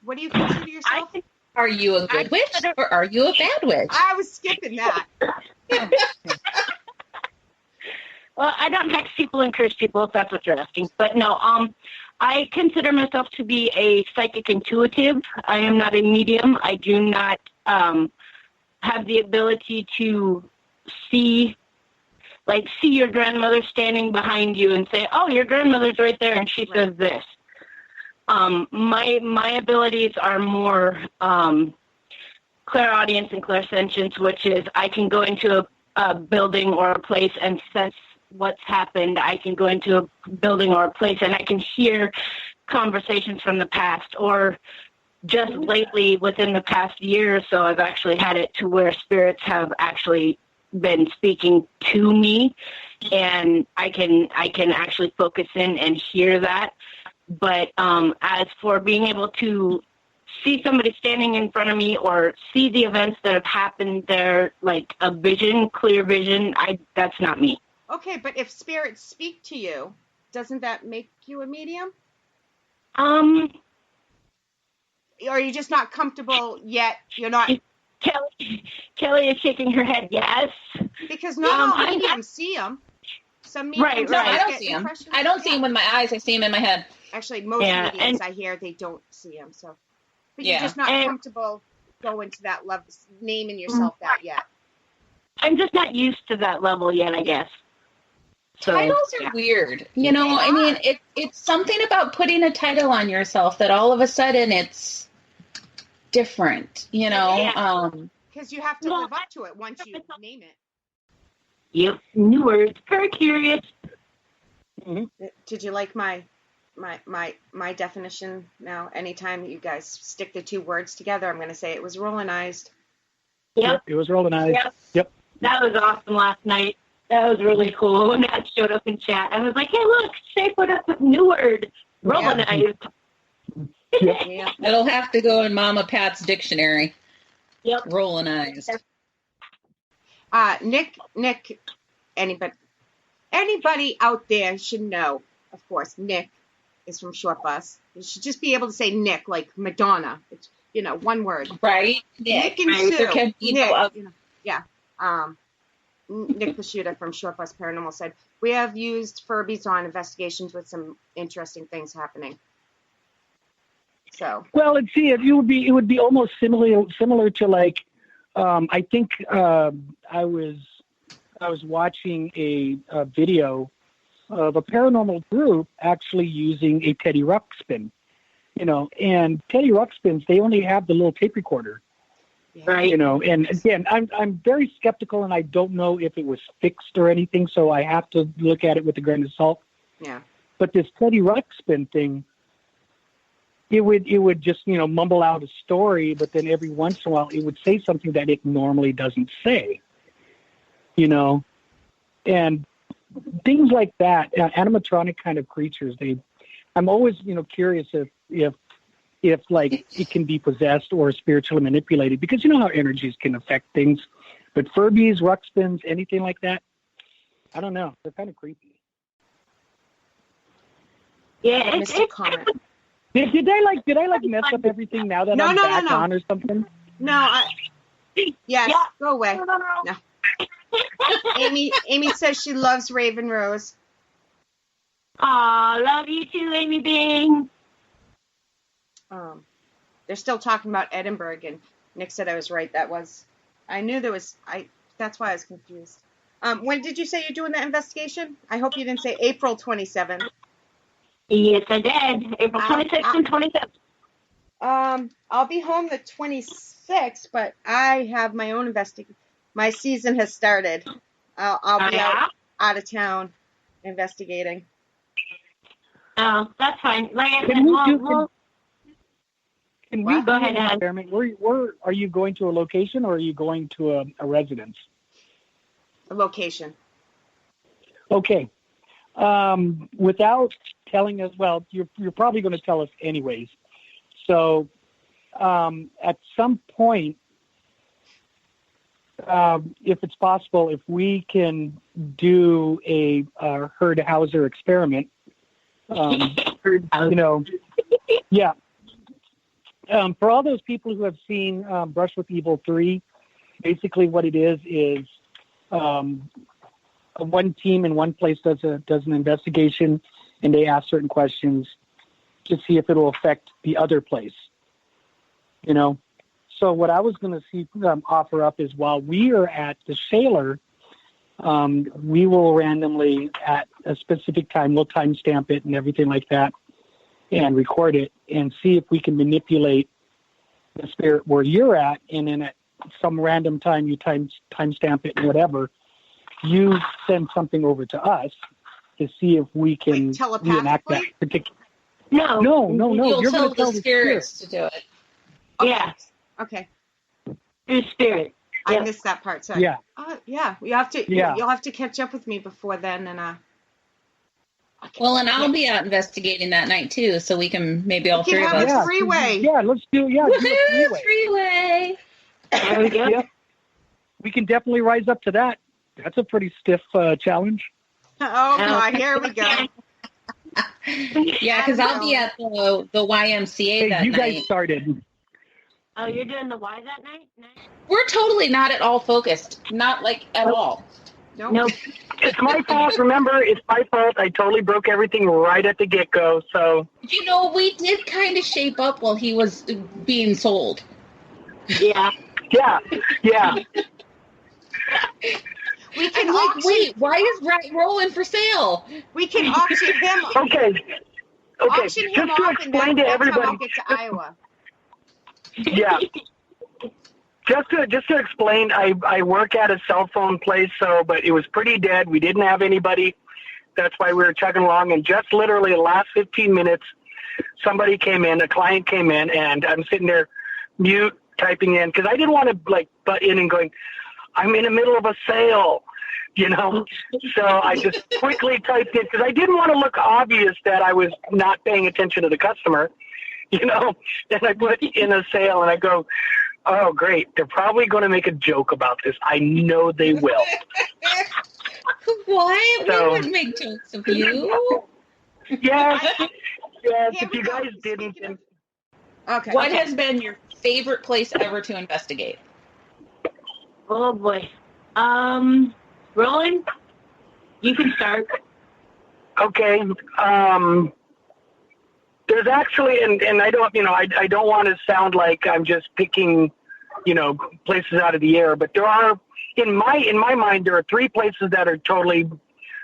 What do you consider yourself? Are you a good witch or are you a bad witch? I was skipping that. Well, I don't hex people and curse people, if that's what you're asking. But no, I consider myself to be a psychic intuitive. I am not a medium. I do not have the ability to see your grandmother standing behind you and say, oh, your grandmother's right there and she says this. My abilities are more clairaudience and clairsentience, which is I can go into a building or a place and sense what's happened. I can go into a building or a place and I can hear conversations from the past, or just lately within the past year or so, I've actually had it to where spirits have actually been speaking to me, and I can actually focus in and hear that. But as for being able to see somebody standing in front of me or see the events that have happened there, like a vision, clear vision, that's not me. Okay, but if spirits speak to you, doesn't that make you a medium? Or are you just not comfortable yet? You're not. Kelly is shaking her head. Yes, because not all mediums see them. Some mediums, I don't see them. I don't see them with my eyes. I see them in my head. Actually, most mediums I hear they don't see them. So, but you're just not comfortable going to that level, naming yourself that yet. I'm just not used to that level yet, I guess. So, titles are weird. You know, I mean, it's something about putting a title on yourself that all of a sudden it's different, you know. Because you have to live up to it once you name it. Yep, new words. Very curious. Mm-hmm. Did you like my definition now? Anytime you guys stick the two words together, I'm going to say it was Rolandized. Yep. It was Rolandized. Yep. That was awesome last night. That was really cool when that showed up in chat. I was like, hey, look, Shay put up a new word, Rolandized. Yeah. It'll have to go in Mama Pat's dictionary. Yep. Rolandized. Nick, anybody out there should know, of course, Nick is from Short Bus. You should just be able to say Nick, like Madonna. It's, one word. Right. Nick and Sue. Nick, yeah. Nick Pashuta from Short Bus Paranormal said, we have used Furbies on investigations with some interesting things happening. So. Well, let's see. It would be almost similar to like, I think I was watching a video of a paranormal group actually using a Teddy Ruxpin, and Teddy Ruxpins, they only have the little tape recorder. Right. And again, I'm very skeptical, and I don't know if it was fixed or anything, so I have to look at it with a grain of salt. Yeah. But this Teddy Ruxpin thing, it would just, mumble out a story, but then every once in a while it would say something that it normally doesn't say, and things like that, animatronic kind of creatures, I'm always, curious if like it can be possessed or spiritually manipulated, because you know how energies can affect things. But Furbies, Ruxpins, anything like that, I don't know. They're kind of creepy. Yeah, it's a comment. Did I mess up everything now that I'm back on or something? No, go away. No. Amy says she loves Raven Rose. Aw, love you too, Amy Bing. They're still talking about Edinburgh, and Nick said I was right. I knew there was. That's why I was confused. When did you say you're doing that investigation? I hope you didn't say April 27th. Yes, I did. April 26th and 27th. I'll be home the 26th, but I have my own investigation. My season has started. I'll be out of town investigating. Oh, that's fine. Like I said, can we go ahead and experiment? Where are you going to a location, or are you going to a residence? A location. Okay. Without telling us, well, you're probably going to tell us anyways. So, at some point, if it's possible, if we can do a Herd-Hauser experiment, yeah. For all those people who have seen Brush with Evil 3, basically what it is one team in one place does an investigation, and they ask certain questions to see if it will affect the other place. So what I was going to offer up is, while we are at the Shaler, we will randomly at a specific time, we'll timestamp it and everything like that, and record it, and see if we can manipulate the spirit where you're at, and then at some random time you timestamp it and whatever, you send something over to us to see if we can reenact that particular. No. You're going to tell the spirits to do it. Okay. Yeah. Okay. Your spirit. I missed that part. Sorry. Yeah. Yeah. You have to. Yeah. You'll have to catch up with me before then, and Well, and I'll be out investigating that night too, so we can maybe all We can three of have us. a three-way. Yeah, let's do a Woohoo, three-way. three-way. There we go. Yep. We can definitely rise up to that. That's a pretty stiff challenge. Oh my, here we go. Yeah, because I'll be at the YMCA that you night. guys started. Oh, you're doing the Y that night? We're totally not at all focused. Not like at all. Nope. It's my fault. Remember, it's my fault. I totally broke everything right at the get-go. So You know, we did kind of shape up while he was being sold. Yeah. Yeah. We can I'm like, auction. wait, why is Roland for sale? We can auction him. Okay. Auction him Just to off, and explain to that's everybody. how we'll get to Iowa. Yeah. Just to explain, I work at a cell phone place, but it was pretty dead. We didn't have anybody. That's why we were chugging along. And just literally the last 15 minutes, somebody came in, a client came in, and I'm sitting there mute typing in because I didn't want to butt in and going, I'm in the middle of a sale, So I just quickly typed in because I didn't want to look obvious that I was not paying attention to the customer, And I put in a sale and I go, oh, great. They're probably going to make a joke about this. I know they will. Why? So, we wouldn't make jokes of you. Yes, if you guys didn't. Okay. What has been your favorite place ever to investigate? Oh, boy. Roland, you can start. Okay. There's actually, and I don't, I don't want to sound like I'm just picking, places out of the air, but there are, in my mind, there are three places that are totally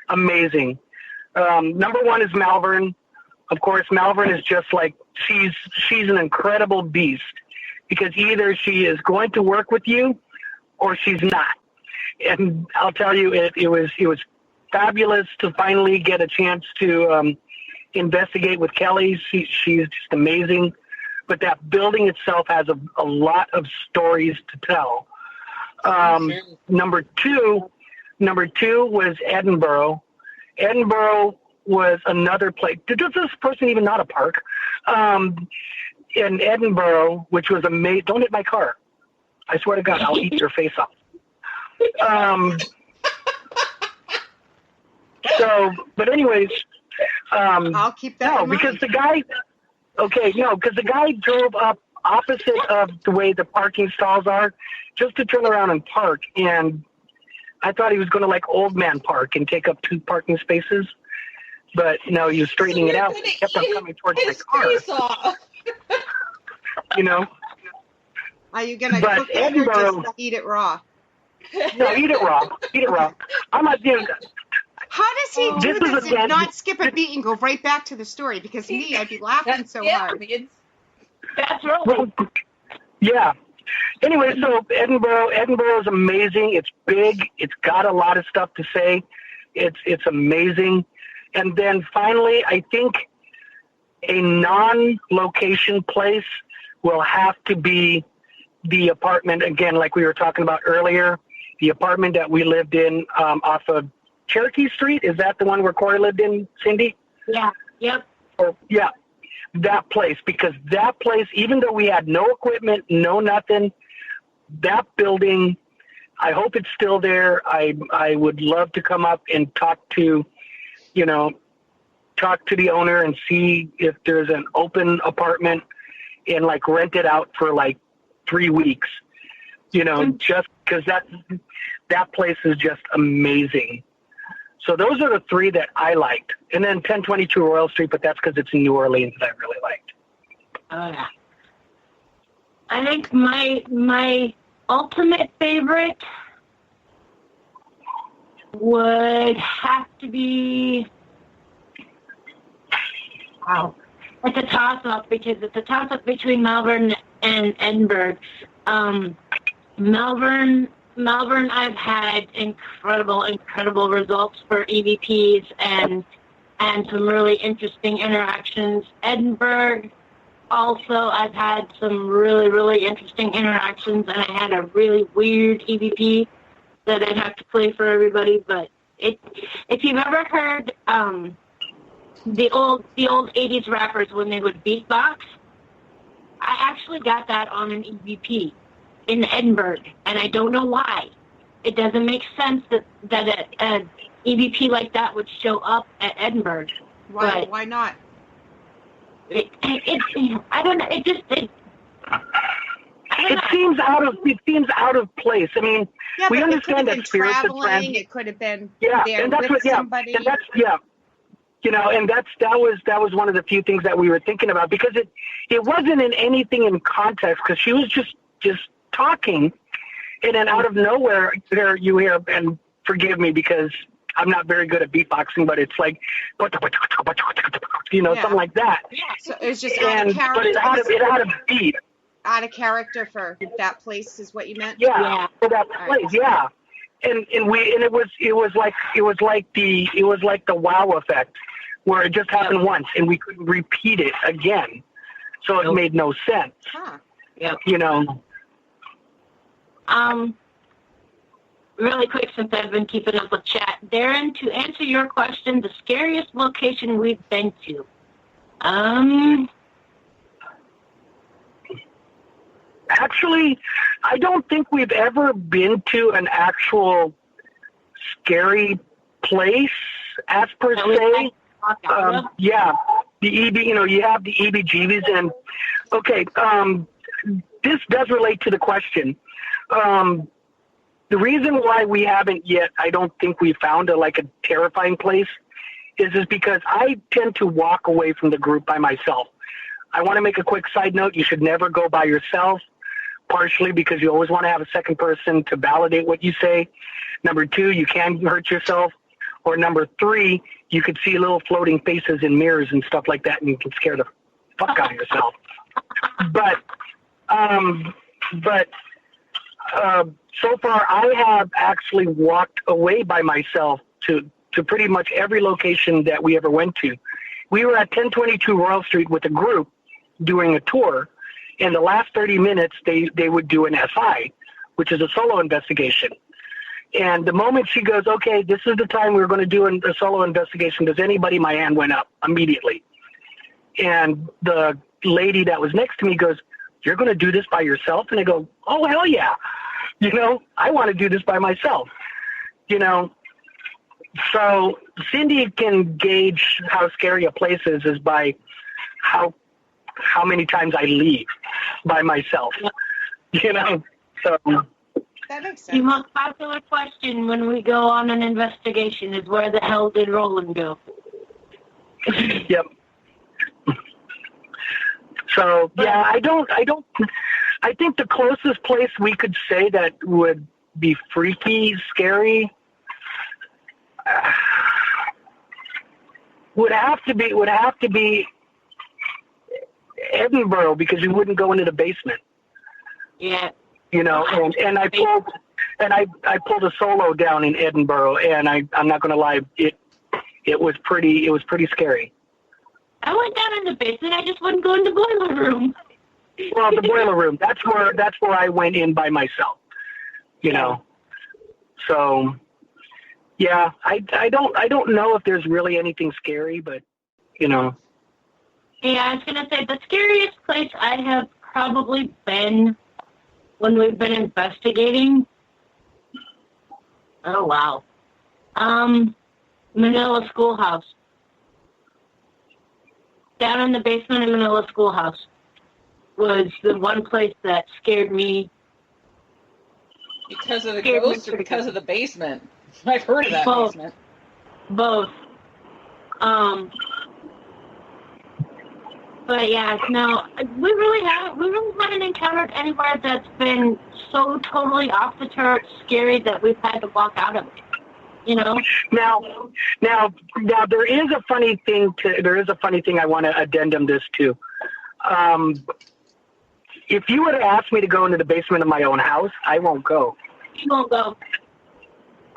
amazing. Number one is Malvern. Of course, Malvern is just like, she's an incredible beast because either she is going to work with you or she's not. And I'll tell you, it was fabulous to finally get a chance to investigate with Kelly. She's just amazing. But that building itself has a lot of stories to tell. Number two was Edinburgh. Edinburgh was another place. Does this person even not a park? In Edinburgh, which was amazing. Don't hit my car. I swear to God, I'll eat your face off. But anyways, I'll keep that in mind. because the guy drove up opposite of the way the parking stalls are just to turn around and park. And I thought he was going to old man park and take up 2 parking spaces. But no, he was straightening it out. He kept on coming towards my car. Are you going to cook it or just eat it raw? No, eat it raw. Eat it raw. I'm not doing. How does he do This is this a and not skip a beat and go right back to the story? Because me, I'd be laughing so hard. That's right. Yeah. Anyway, so Edinburgh is amazing. It's big. It's got a lot of stuff to say. It's amazing. And then finally, I think a non-location place will have to be the apartment, again, like we were talking about earlier, the apartment that we lived in off of Cherokee Street. Is that the one where Corey lived in, Cindy? Yeah. Yep. Yeah. That place, because that place, even though we had no equipment, no nothing, that building, I hope it's still there. I would love to come up and talk to the owner and see if there's an open apartment and rent it out for 3 weeks, just because that place is just amazing. So those are the 3 that I liked. And then 1022 Royal Street, but that's because it's in New Orleans that I really liked. Oh, yeah. I think my ultimate favorite would have to be, wow, it's a toss-up because it's a toss-up between Malvern and Edinburgh. Malvern, I've had incredible results for EVPs and some really interesting interactions. Edinburgh, also, I've had some really interesting interactions, and I had a really weird EVP that I'd have to play for everybody. But if you've ever heard the old 80s rappers when they would beatbox. I actually got that on an EVP in Edinburgh, and I don't know why. It doesn't make sense that an EVP like that would show up at Edinburgh. Why not? I don't know. It seems out of place. I mean, we understand that spirits and friends. It could have been and that's what, somebody. And that's you know, and that was one of the few things that we were thinking about, because it wasn't in anything in context, because she was just talking, and then out of nowhere you hear, and forgive me because I'm not very good at beatboxing, but it's like, you know, something like that. Yeah, so it was just out of character. But it had a beat. Out of character for that place is what you meant? Yeah. For that place, yeah. And it was like the wow effect, where it just happened once and we couldn't repeat it again. So it made no sense. Huh. Yep. You know. Really quick, since I've been keeping up with chat, Darren, to answer your question, the scariest location we've been to. Actually, I don't think we've ever been to an actual scary place, as per se. Yeah, the EB, you know, you have the EBGBs, and okay, this does relate to the question. The reason why we haven't yet, I don't think we found a terrifying place, is because I tend to walk away from the group by myself. I want to make a quick side note. You should never go by yourself, partially because you always want to have a second person to validate what you say. Number two, you can hurt yourself. Or number three, you could see little floating faces in mirrors and stuff like that, and you can scare the fuck out of yourself. But so far, I have actually walked away by myself to pretty much every location that we ever went to. We were at 1022 Royal Street with a group doing a tour. In the last 30 minutes, they would do an SI, which is a solo investigation. And the moment she goes, okay, this is the time we're going to do a solo investigation, does anybody? My hand went up immediately. And the lady that was next to me goes, you're going to do this by yourself? And I go, oh, hell yeah. You know, I want to do this by myself. You know, so Cindy can gauge how scary a place is by how many times I leave by myself. You know, so... That makes sense. The most popular question when we go on an investigation is, where the hell did Roland go? Yep. So yeah, I think the closest place we could say that would be freaky, scary, would have to be Edinburgh, because we wouldn't go into the basement. Yeah. You know, and I pulled a solo down in Edinburgh, and I'm not going to lie, it was pretty scary. I went down in the basement. I just wouldn't go in the boiler room. Well, the boiler room. That's where I went in by myself. You know. So, yeah, I don't know if there's really anything scary, but you know. Yeah, I was gonna say the scariest place I have probably been when we've been investigating. Oh wow. Manila Schoolhouse. Down in the basement of Manila Schoolhouse was the one place that scared me. Because of the ghost or because of the basement? I've heard of that basement. Both. But yeah, no, we really haven't encountered anywhere that's been so totally off the charts scary that we've had to walk out of it. You know. Now, there is a funny thing I want to addendum this to. If you would have asked me to go into the basement of my own house, I won't go. You won't go.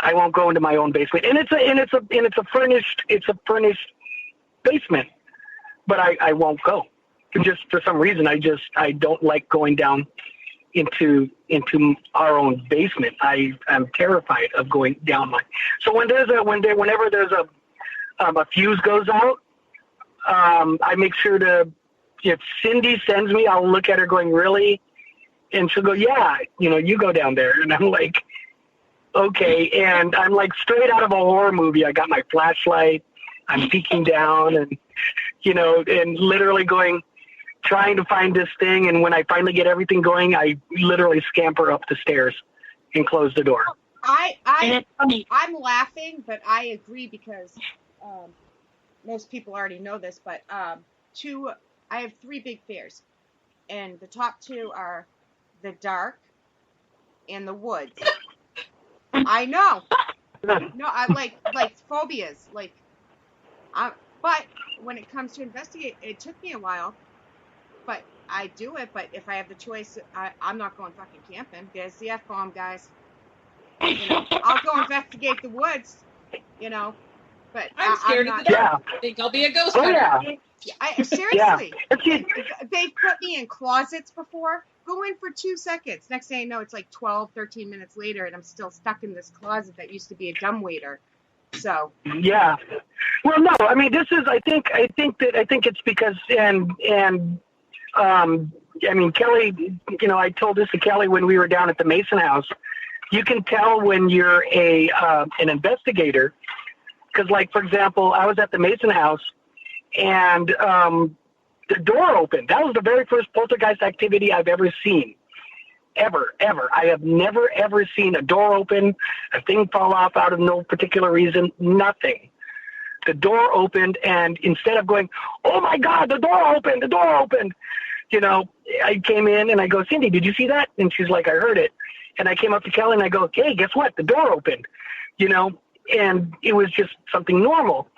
I won't go into my own basement, and it's a furnished basement, but I won't go. Just for some reason, I don't like going down into our own basement. I'm terrified of going down so whenever there's a fuse goes out, I make sure to, if Cindy sends me, I'll look at her going, really? And she'll go, yeah, you go down there. And I'm like, okay. And I'm like straight out of a horror movie. I got my flashlight. I'm peeking down and, and literally trying to find this thing. And when I finally get everything going, I literally scamper up the stairs and close the door. I'm laughing, but I agree because most people already know this, but I have 3 big fears, and the top 2 are the dark and the woods. I know. No, I like phobias. But when it comes to investigate, it took me a while, but I do it. But if I have the choice, I'm not going fucking camping. There's the F-bomb, guys. I'll go investigate the woods, but I'm scared of the dark. I think I'll be a ghost hunter. Seriously. Yeah. They've put me in closets before. Go in for 2 seconds. Next thing I know, it's like 12, 13 minutes later, and I'm still stuck in this closet that used to be a dumbwaiter. So. Yeah. Well, no, I mean, this is, I think it's because, Kelly, I told this to Kelly when we were down at the Mason House. You can tell when you're an investigator, because, like, for example, I was at the Mason House, and the door opened. That was the very first poltergeist activity I've ever seen, ever. I have never, ever seen a door open, a thing fall off out of no particular reason, nothing. The door opened, and instead of going, oh, my God, the door opened, I came in, and I go, Cindy, did you see that? And she's like, I heard it. And I came up to Kelly and I go, hey, guess what? The door opened, and it was just something normal.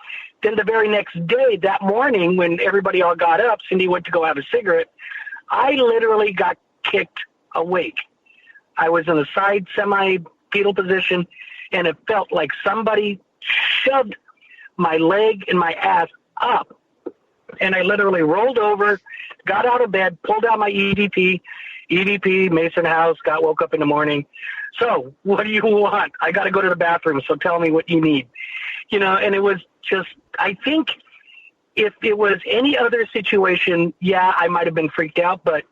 Then the very next day, that morning, when everybody all got up, Cindy went to go have a cigarette. I literally got kicked awake. I was in a side semi-fetal position, and it felt like somebody shoved my leg and my ass up. And I literally rolled over, got out of bed, pulled out my EDP, Mason House, woke up in the morning. So what do you want? I got to go to the bathroom, so tell me what you need. And it was just, I think if it was any other situation, yeah, I might have been freaked out, but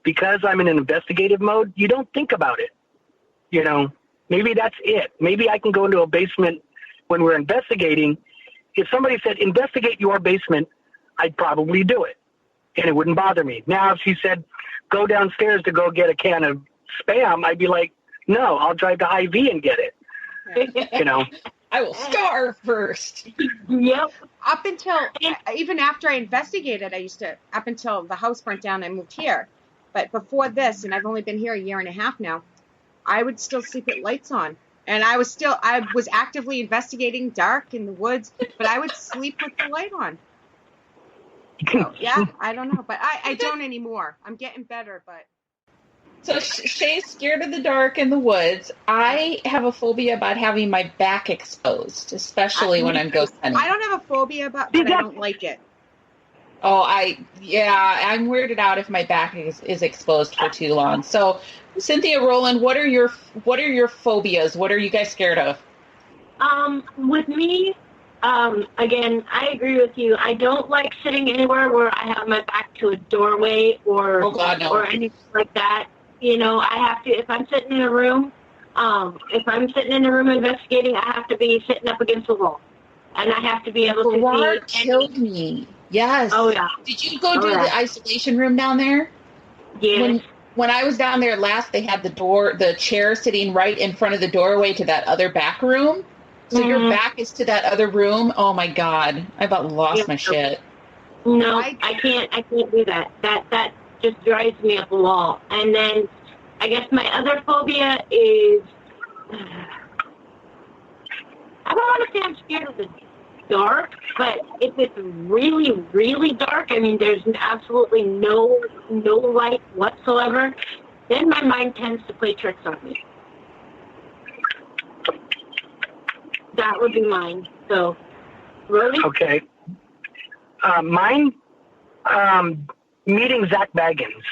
because I'm in an investigative mode, you don't think about it. Maybe that's it. Maybe I can go into a basement when we're investigating. If somebody said, investigate your basement, I'd probably do it, and it wouldn't bother me. Now, if she said, go downstairs to go get a can of Spam, I'd be like, no, I'll drive to Hy-Vee and get it. I will starve first. Yep. Up until, even after I investigated, up until the house burnt down, I moved here. But before this, and I've only been here a year and a half now, I would still sleep with lights on. And I was actively investigating dark in the woods, but I would sleep with the light on. So, yeah, I don't know, but I don't anymore. I'm getting better, but. So Shay's scared of the dark in the woods. I have a phobia about having my back exposed, especially when I'm ghost hunting. I don't have a phobia but I don't like it. Oh, I'm weirded out if my back is exposed for too long. So, Cynthia, Roland, what are your phobias? What are you guys scared of? With me, again, I agree with you. I don't like sitting anywhere where I have my back to a doorway or anything like that. I have to, if I'm sitting in a room, investigating, I have to be sitting up against the wall. And I have to be able to Clark killed me. Yes. Oh, yeah. Did you go to the isolation room down there? Yes. When I was down there last, they had the chair sitting right in front of the doorway to that other back room. So your back is to that other room. Oh my God. I about lost my shit. No, I can't do that. That just drives me up a wall. And then I guess my other phobia is, I don't want to say I'm scared of the dark, but if it's really, really dark, there's absolutely no light whatsoever, then my mind tends to play tricks on me. That would be mine. So, really? Okay. Mine, meeting Zach Baggins.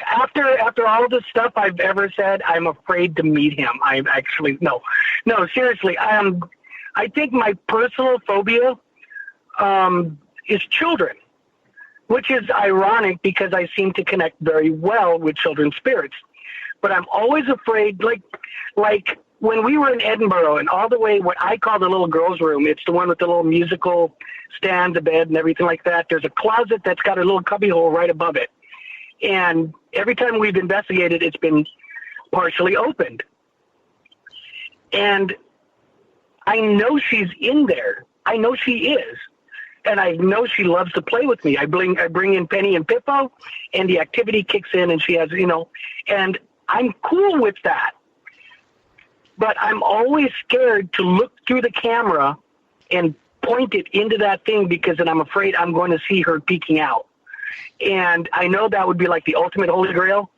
After all the stuff I've ever said, I'm afraid to meet him. I'm actually no, seriously. I think my personal phobia is children, which is ironic because I seem to connect very well with children's spirits. But I'm always afraid, like when we were in Edinburgh and all the way what I call the little girls' room, it's the one with the little musical stand, the bed, and everything like that. There's a closet that's got a little cubby hole right above it. And every time we've investigated, it's been partially opened. And I know she's in there. I know she is. And I know she loves to play with me. I bring in Penny and Pippo, and the activity kicks in, and she has, and I'm cool with that. But I'm always scared to look through the camera and point it into that thing because then I'm afraid I'm going to see her peeking out. And I know that would be like the ultimate holy grail,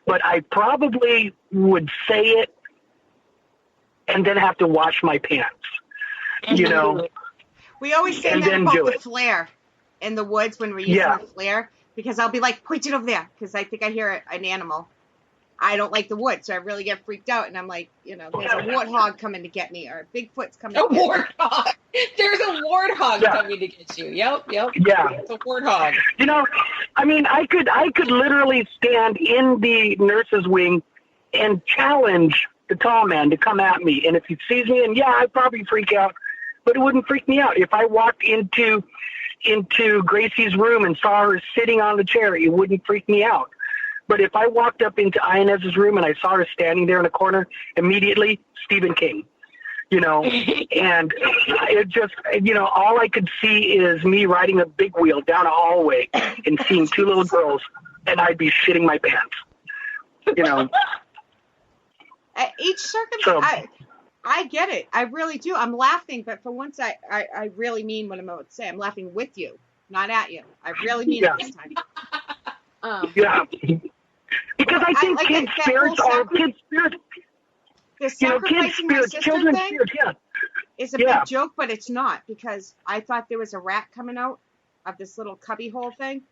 but I probably would say it and then have to wash my pants, We always say and that then about do the it. flare in the woods when we're using the flare, because I'll be like, point it over there, because I think I hear an animal. I don't like the woods, so I really get freaked out, and I'm like, there's a warthog coming to get me, or Bigfoot's coming to get me. Warthog. There's a warthog coming to get you. Yep. Yeah. It's a warthog. I could literally stand in the nurse's wing and challenge the tall man to come at me, and if he sees me, and I'd probably freak out, but it wouldn't freak me out. If I walked into Gracie's room and saw her sitting on the chair, it wouldn't freak me out. But if I walked up into Inez's room and I saw her standing there in the corner, immediately, Stephen King, and it just, all I could see is me riding a big wheel down a hallway and seeing two little girls, and I'd be shitting my pants, At each circumstance, I get it. I really do. I'm laughing, but for once, I really mean what I'm about to say. I'm laughing with you, not at you. I really mean it this time. Because I think kids' spirits are kids' spirits. The sacrificing my sister children's thing spirits, is a big joke, but it's not, because I thought there was a rat coming out of this little cubby hole thing,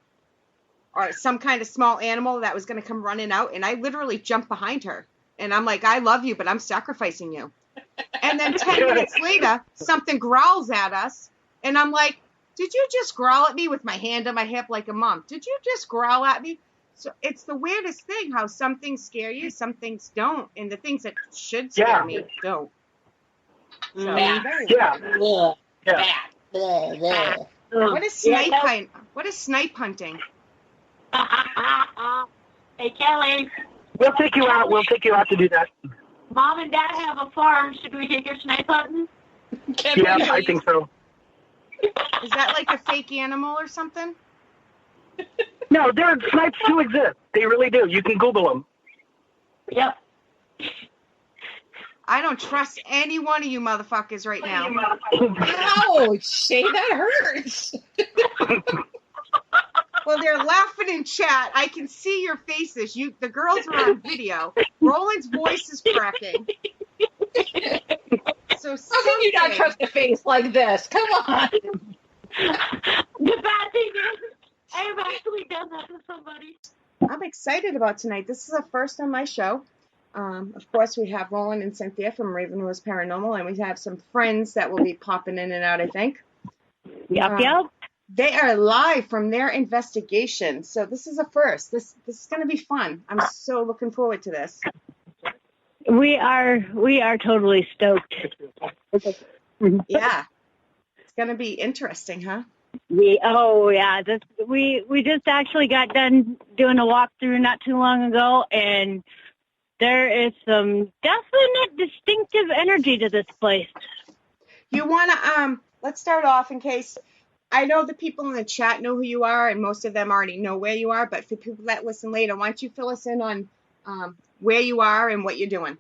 or some kind of small animal that was going to come running out, and I literally jumped behind her, and I'm like, I love you, but I'm sacrificing you. And then 10 minutes later, something growls at us, and I'm like, did you just growl at me with my hand on my hip like a mom? Did you just growl at me? So it's the weirdest thing how some things scare you, some things don't, and the things that should scare me don't. So, What is snipe hunting? What is snipe hunting? Hey, Kelly. We'll take you out. We'll take you out to do that. Mom and Dad have a farm. Should we take your snipe hunting? Yeah, I think so. Is that like a fake animal or something? No, snipes do exist. They really do. You can Google them. Yep. I don't trust any one of you motherfuckers right now. Ouch, Shay, that hurts. Well, they're laughing in chat. I can see your faces. The girls are on video. Roland's voice is cracking. So how can you not trust a face like this? Come on. The bad thing is, I have actually done that to somebody. I'm excited about tonight. This is a first on my show. Of course, we have Roland and Cynthia from Raven Rose Paranormal, and we have some friends that will be popping in and out, I think. Yep. They are live from their investigation, so this is a first. This is going to be fun. I'm so looking forward to this. We are totally stoked. Yeah. It's going to be interesting, huh? We just actually got done doing a walkthrough not too long ago, and there is some definite distinctive energy to this place. You want to, let's start off in case, I know the people in the chat know who you are, and most of them already know where you are, but for people that listen later, why don't you fill us in on where you are and what you're doing?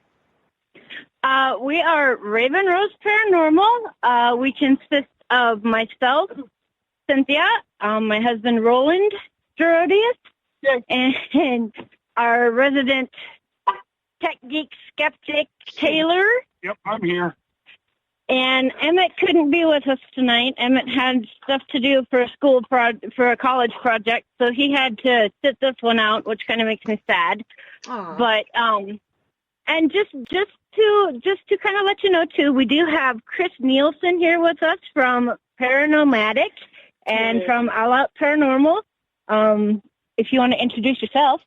We are Raven Rose Paranormal. We consist of myself, Cynthia, my husband Roland Gerodias, and our resident tech geek skeptic Taylor. Yep, I'm here. And Emmett couldn't be with us tonight. Emmett had stuff to do for a college project, so he had to sit this one out, which kind of makes me sad. Aww. But And just to kind of let you know too, we do have Chris Nielsen here with us from Paranormatic and from All Out Paranormal. If you want to introduce yourself.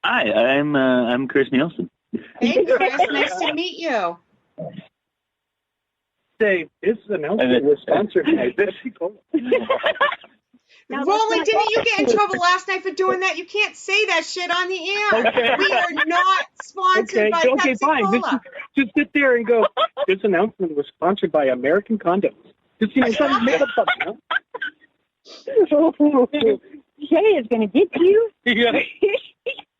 Hi, I'm Chris Nielsen. Hey, Chris, nice to meet you. Say, this announcement was sponsored by Pepsi-Cola. Roland, didn't you get in trouble last night for doing that? You can't say that shit on the air. Okay. We are not sponsored by Okay, fine. Pepsi-Cola. Just sit there and go, this announcement was sponsored by American Condoms. Just, something made up something, Shay is going to get you. Yeah.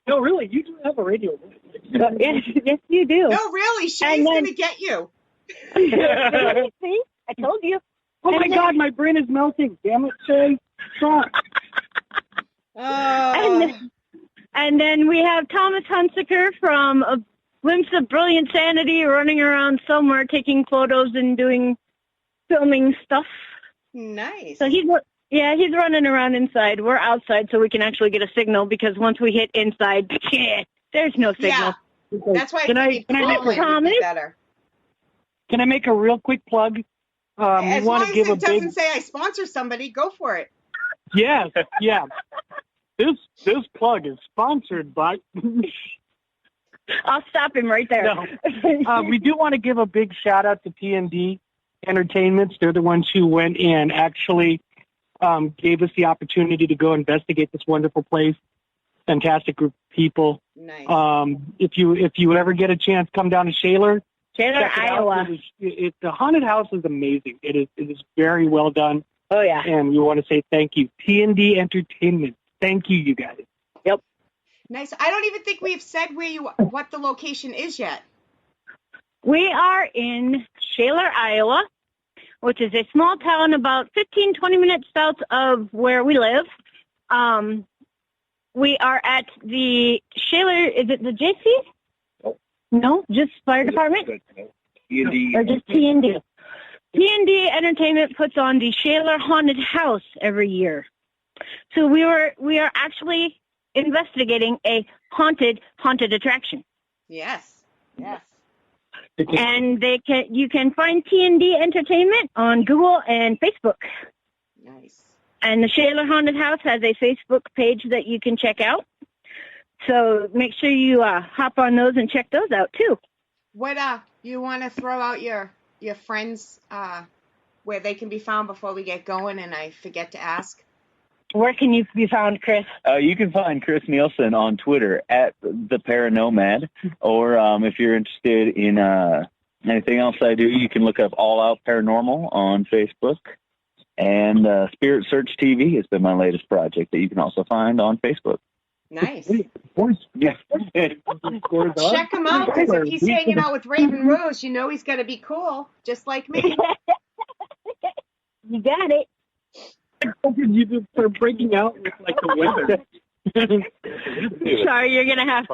No, really, you do have a radio. Yes, you do. No, really, Shay's going to get you. See? I told you. Oh, my God, my brain is melting. Damn it, Shay. Stop. And then we have Thomas Hunsaker from A Glimpse of Brilliant Sanity running around somewhere taking photos and filming stuff. Nice. So he's running around inside. We're outside so we can actually get a signal because once we hit inside, there's no signal. Yeah. That's why Can I make better. Can I make a real quick plug? As long as it a doesn't say I sponsor somebody, go for it. Yes, yeah. This plug is sponsored by. I'll stop him right there. No. We do want to give a big shout out to T&D Entertainments. They're the ones who went and actually gave us the opportunity to go investigate this wonderful place. Fantastic group of people. Nice. If you ever get a chance, come down to Shaler, Iowa. The haunted house is amazing. It is very well done. Oh yeah. And we want to say thank you, T&D Entertainment. Thank you, you guys. Yep. Nice. I don't even think we've said what the location is yet. We are in Shaler, Iowa, which is a small town about 15, 20 minutes south of where we live. We are at the Shaler, is it the JC? No, just fire department? T&D. Or just T&D. T&D Entertainment puts on the Shaler Haunted House every year. So we are actually investigating a haunted attraction. Yes. And you can find T&D Entertainment on Google and Facebook. Nice. And the Shaler Haunted House has a Facebook page that you can check out. So make sure you hop on those and check those out too. What you want to throw out your friends where they can be found before we get going and I forget to ask? Where can you be found, Chris? You can find Chris Nielsen on Twitter at the Paranomad, or if you're interested in anything else I do, you can look up All Out Paranormal on Facebook. And Spirit Search TV has been my latest project that you can also find on Facebook. Nice. Yeah. Check him out, because if he's hanging out with Raven Rose, you know he's going to be cool, just like me. You got it. You just start breaking out with like the weather. Sorry, you're gonna have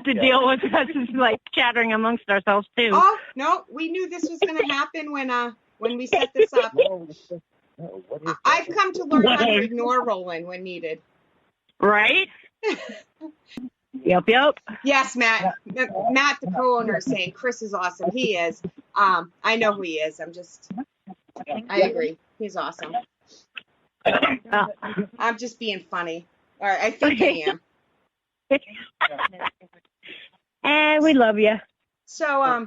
to deal with us like chattering amongst ourselves too. Oh no, we knew this was gonna happen when we set this up. I've come to learn how to ignore Roland when needed. Right? Yep. Yes, Matt. Matt, the co-owner, is saying Chris is awesome. He is. I know who he is. I agree. He's awesome. I'm just being funny. All right, I think I am. And we love you. So,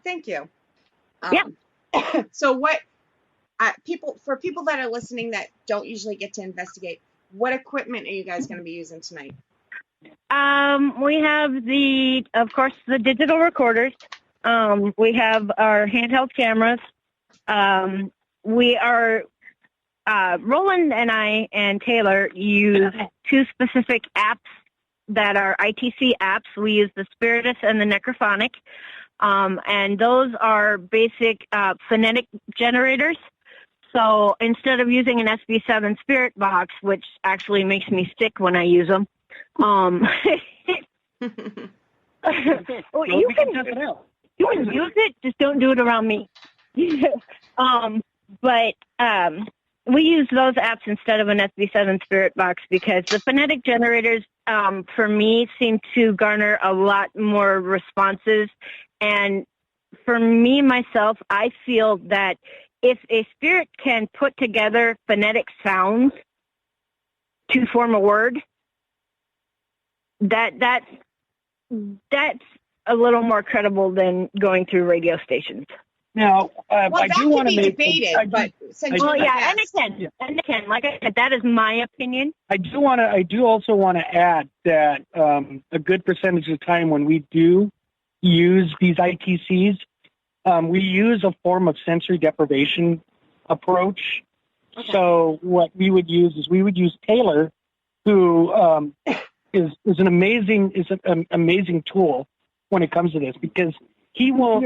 thank you. So what, for people that are listening that don't usually get to investigate, what equipment are you guys going to be using tonight? We have of course, the digital recorders. We have our handheld cameras. We are, Roland and I and Taylor use two specific apps that are ITC apps. We use the Spiritus and the Necrophonic. And those are basic phonetic generators. So instead of using an SB7 spirit box, which actually makes me sick when I use them, you can use it, just don't do it around me. But we use those apps instead of an SB7 spirit box because the phonetic generators for me, seem to garner a lot more responses. And for me, myself, I feel that if a spirit can put together phonetic sounds to form a word, that's a little more credible than going through radio stations. Now, well, I that do can want to be make. debated, but and it can. Like I said, that is my opinion. I do also want to add that a good percentage of the time when we do use these ITCs, we use a form of sensory deprivation approach. Okay. So what we would use is Taylor, who is an amazing tool when it comes to this, because he won't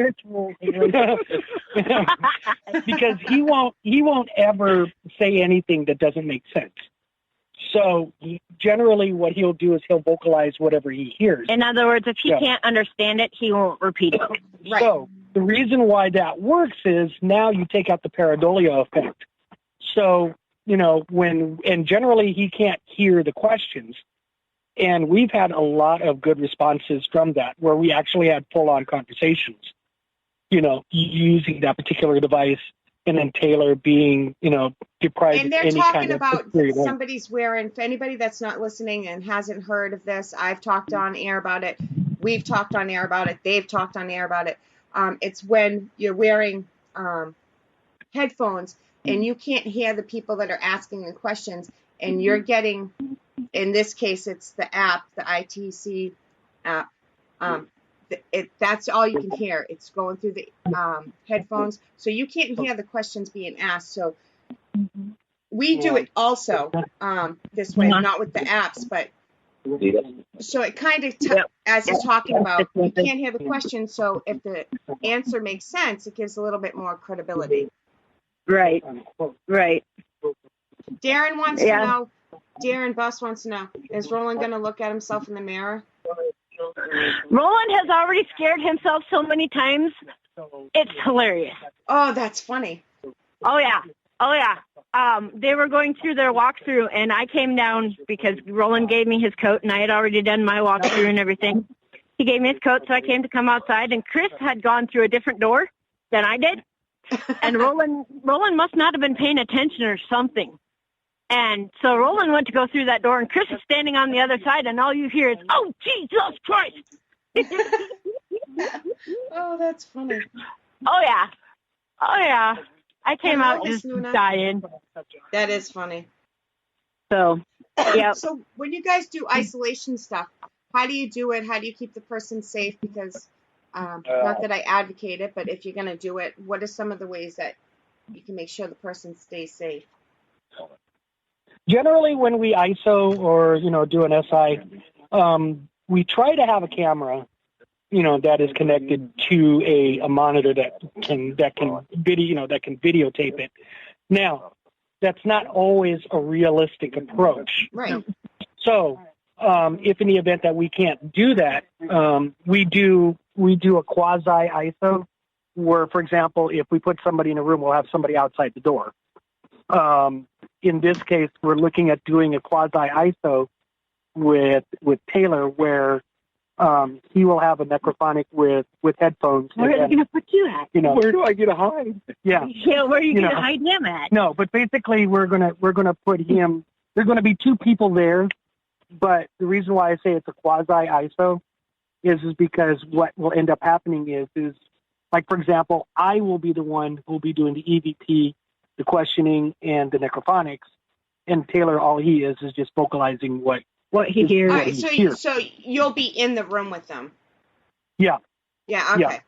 because he won't ever say anything that doesn't make sense. So generally what he'll do is he'll vocalize whatever he hears. In other words, if he can't understand it, he won't repeat it. Right. So the reason why that works is now you take out the pareidolia effect. So, and generally he can't hear the questions. And we've had a lot of good responses from that, where we actually had full-on conversations, using that particular device, and then Taylor being, deprived and they're of any talking kind of about experience. Somebody's wearing, for anybody that's not listening and hasn't heard of this, I've talked on air about it. We've talked on air about it. They've talked on air about it. It's when you're wearing headphones and you can't hear the people that are asking the questions, and you're getting, in this case, it's the app, the ITC app. That's all you can hear. It's going through the headphones, so you can't hear the questions being asked. So we do it also this way, not with the apps, but so it kind of, as he's talking about, you can't hear the question. So if the answer makes sense, it gives a little bit more credibility. Right. Darren wants to know. Darren Buss wants to know, is Roland going to look at himself in the mirror? Roland has already scared himself so many times. It's hilarious. Oh, that's funny. Oh, yeah. They were going through their walkthrough, and I came down because Roland gave me his coat, and I had already done my walkthrough and everything. He gave me his coat, so I came to come outside, and Chris had gone through a different door than I did. And Roland must not have been paying attention or something. And so Roland went to go through that door, and Chris is standing on the other side, and all you hear is, "Oh, Jesus Christ!" Oh, that's funny. Oh, yeah. I came out just dying. That is funny. So, yeah. So when you guys do isolation stuff, how do you do it? How do you keep the person safe? Because not that I advocate it, but if you're going to do it, what are some of the ways that you can make sure the person stays safe? Generally, when we ISO or, do an SI, we try to have a camera, that is connected to a monitor that can videotape it. Now, that's not always a realistic approach. Right. So, if in the event that we can't do that, we do a quasi ISO, where, for example, if we put somebody in a room, we'll have somebody outside the door. In this case, we're looking at doing a quasi ISO with Taylor, where he will have a necrophonic with headphones. Where are they going to put you at? Where do I get a hide? Yeah. Where are you going to hide him at? No, but basically we're gonna put him. There's going to be two people there, but the reason why I say it's a quasi ISO is because what will end up happening is like, for example, I will be the one who will be doing the EVP, the questioning, and the necrophonics, and Taylor, all he is just vocalizing what he hears. All right, so you'll be in the room with them. Yeah. Yeah. Okay. Yeah.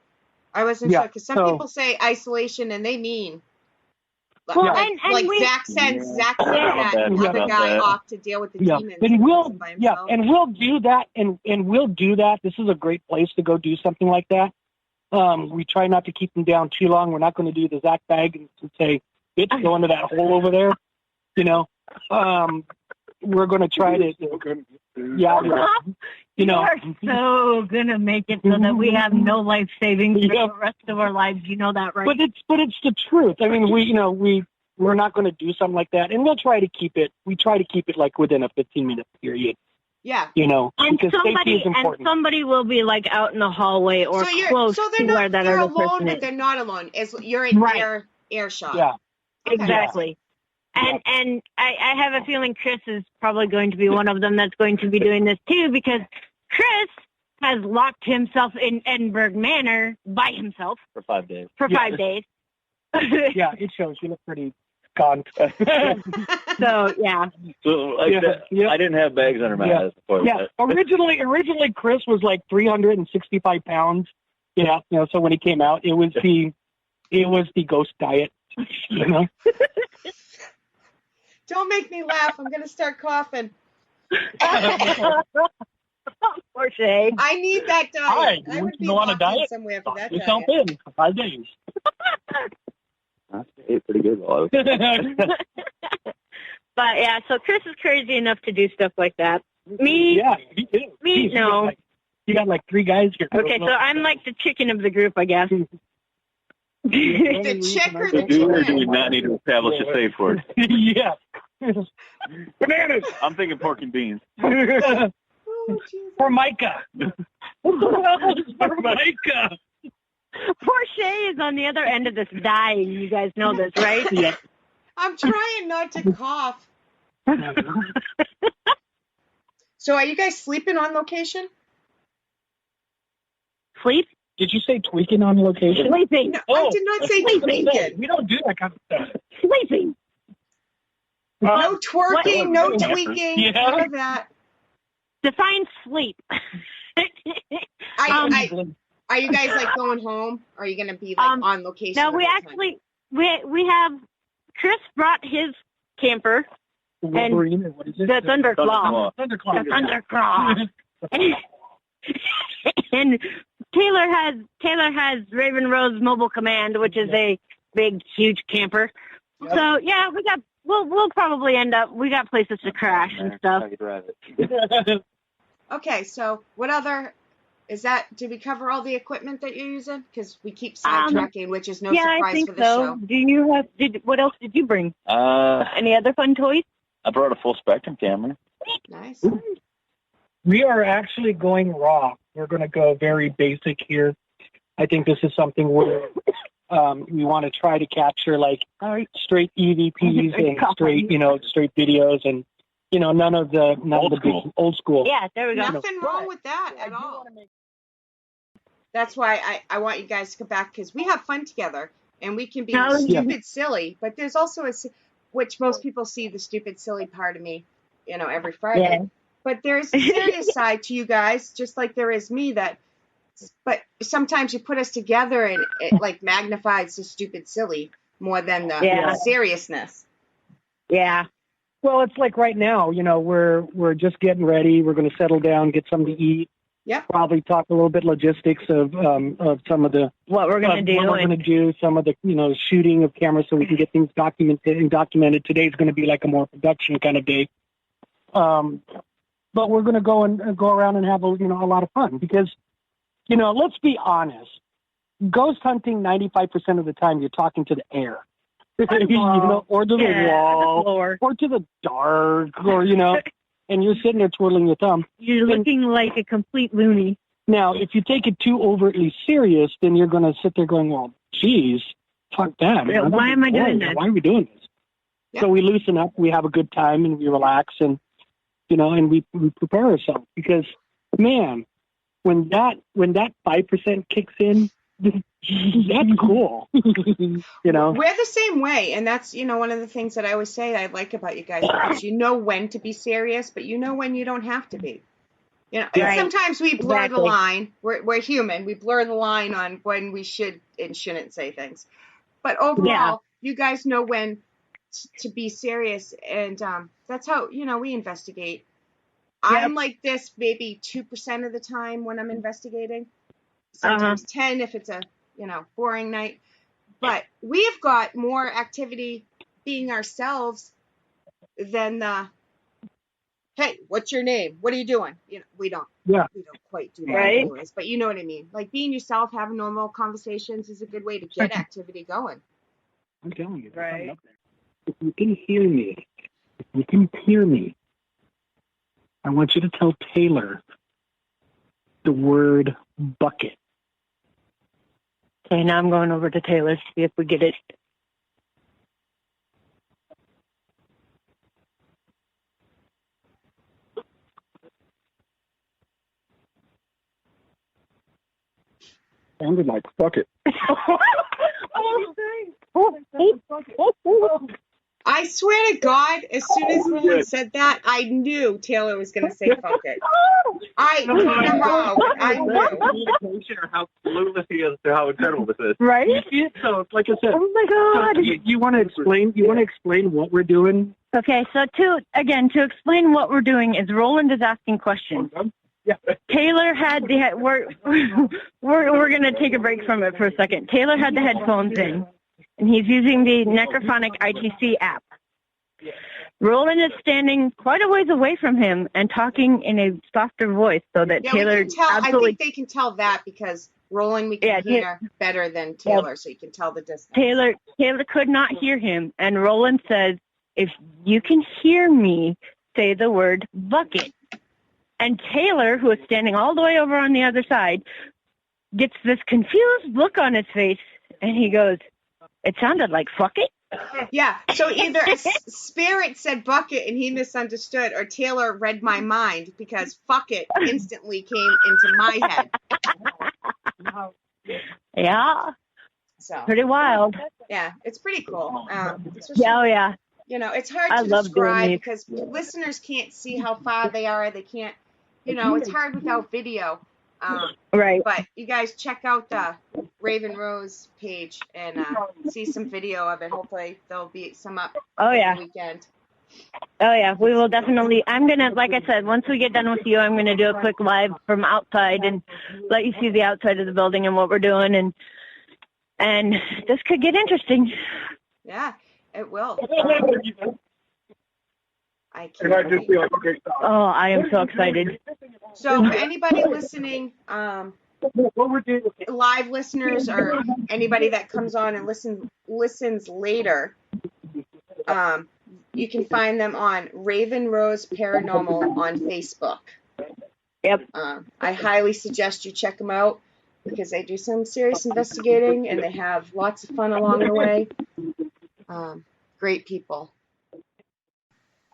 I wasn't sure, because some people say isolation and they mean. Well, like Zach said, Zach sent that other guy off to deal with the demons. And we'll do that, and we'll do that. This is a great place to go do something like that. We try not to keep them down too long. We're not going to do the Zach bag and say, "It's going to that hole over there." We're going to try to, You are so going to make it so that we have no life savings for the rest of our lives. You know that, right? But it's the truth. I mean, we're not going to do something like that, and we'll try to keep it. We try to keep it like within a 15-minute period. Yeah. because safety is and important. somebody will be like out in the hallway or close to where that they're other alone, person but is. they're not alone. You're in earshot. Yeah. Okay. Exactly. And I have a feeling Chris is probably going to be one of them that's going to be doing this too, because Chris has locked himself in Edinburgh Manor by himself for 5 days. For 5 days. Yeah, it shows. You look pretty gaunt. So yeah. So I didn't have bags under my eyes before that. Originally Chris was like 365 pounds. Yeah, so when he came out, it was the ghost diet. Don't make me laugh. I'm going to start coughing. Poor Shay. I need that diet. I would be go on a locked in diet somewhere for that yourself diet. in for 5 days. I ate pretty good while I was But yeah, so Chris is crazy enough to do stuff like that. Me? Yeah, me too. Me, no. You got like 3 guys here. Okay, so I'm like the chicken of the group, I guess. The chick or the do or do chicken? we not need to establish a safe word? Yeah. Bananas! I'm thinking pork and beans. For Micah. For Micah. Poor Shay is on the other end of this dying. You guys know this, right? Yeah. I'm trying not to cough. So are you guys sleeping on location? Sleep? Did you say tweaking on location? Sleeping. No, I did not say tweaking. We don't do that kind of stuff. Sleeping. No twerking, no tweaking, none of that. Define sleep. Are you guys like going home? Or are you going to be like on location? No, the we whole actually we have Chris brought his camper and what is it? the Thunderclaw. Thunderclaw. The Thunderclaw. And Taylor has Raven Rose Mobile Command, which is a big, huge camper. Yep. So yeah, we'll probably end up. We got places to crash and stuff. Okay, so what other is that? Did we cover all the equipment that you're using? Because we keep sidetracking, which is no surprise I think for the show. Do you have? What else did you bring? Any other fun toys? I brought a full spectrum camera. Nice. We are actually going raw. We're going to go very basic here. I think this is something where we want to try to capture like straight EVPs and straight videos and none of the big old school. Yeah, there we go. Nothing wrong with that at all. That's why I want you guys to come back because we have fun together and we can be stupid silly, but there's also which most people see the stupid silly part of me, every Friday. Yeah. But there's a serious side to you guys, just like there is me. But sometimes you put us together and it like magnifies the stupid silly more than the seriousness. Yeah. Well, it's like right now, we're just getting ready. We're going to settle down, get something to eat. Yep. Probably talk a little bit logistics of some of the what we're going to do. What we're going to do, some of the shooting of cameras so we can get things documented. Today's going to be like a more production kind of day. But we're going to go around and have a lot of fun because, let's be honest. Ghost hunting, 95% of the time, you're talking to the air, or to the wall, or to the dark, or and you're sitting there twiddling your thumb. You're looking like a complete loony. Now, if you take it too overtly serious, then you're going to sit there going, "Well, geez, fuck that. Yeah, why am I doing this? Why are we doing this?" Yep. So we loosen up, we have a good time, and we relax, and and we prepare ourselves because, man, when that 5% kicks in, that's cool. We're the same way, and that's one of the things that I always say I like about you guys because you know when to be serious, but you know when you don't have to be. Right. Sometimes we blur the line. We're human. We blur the line on when we should and shouldn't say things. But overall, you guys know when to be serious, and that's how we investigate. Yep. I'm like this maybe 2% of the time when I'm investigating. Sometimes 10 if it's a boring night. But we have got more activity being ourselves than the hey, what's your name? What are you doing? We don't quite do that anyways, but you know what I mean. Like being yourself, having normal conversations is a good way to get activity going. I'm telling you, right? If you can hear me, I want you to tell Taylor the word bucket. Okay, now I'm going over to Taylor to see if we get it. Sounded like bucket. I swear to God, as soon as Roland said that, I knew Taylor was going to say fuck it. I don't know how, but I knew. Or how clueless he is to how incredible this is. Right? So, like I said, oh my God! So you want to explain? You want to explain what we're doing? Okay, so to explain what we're doing is Roland is asking questions. Yeah. Taylor had we're gonna take a break from it for a second. Taylor had the headphones in, and he's using the Necrophonic ITC app. Roland is standing quite a ways away from him and talking in a softer voice so that Taylor we can tell, absolutely. I think they can tell that because Roland we can hear better than Taylor, so you can tell the distance. Taylor could not hear him, and Roland says, "If you can hear me, say the word bucket." And Taylor, who is standing all the way over on the other side, gets this confused look on his face, and he goes, "It sounded like fuck it." Yeah, so either a spirit said bucket and he misunderstood, or Taylor read my mind because fuck it instantly came into my head. Yeah. So pretty wild. Yeah, it's pretty cool. Yeah. You know, it's hard to describe because listeners can't see how far they are. They can't, it's hard without video. Right. But you guys check out the Raven Rose page and see some video of it. Hopefully there'll be some up the weekend. Oh, yeah, we will definitely. I'm going to, like I said, once we get done with you, I'm going to do a quick live from outside and let you see the outside of the building and what we're doing. And this could get Yeah, it will. I am so excited. So for anybody listening, live listeners or anybody that comes on and listens later, you can find them on Raven Rose Paranormal on Facebook. Yep. I highly suggest you check them out because they do some serious investigating and they have lots of fun along the way. Great people.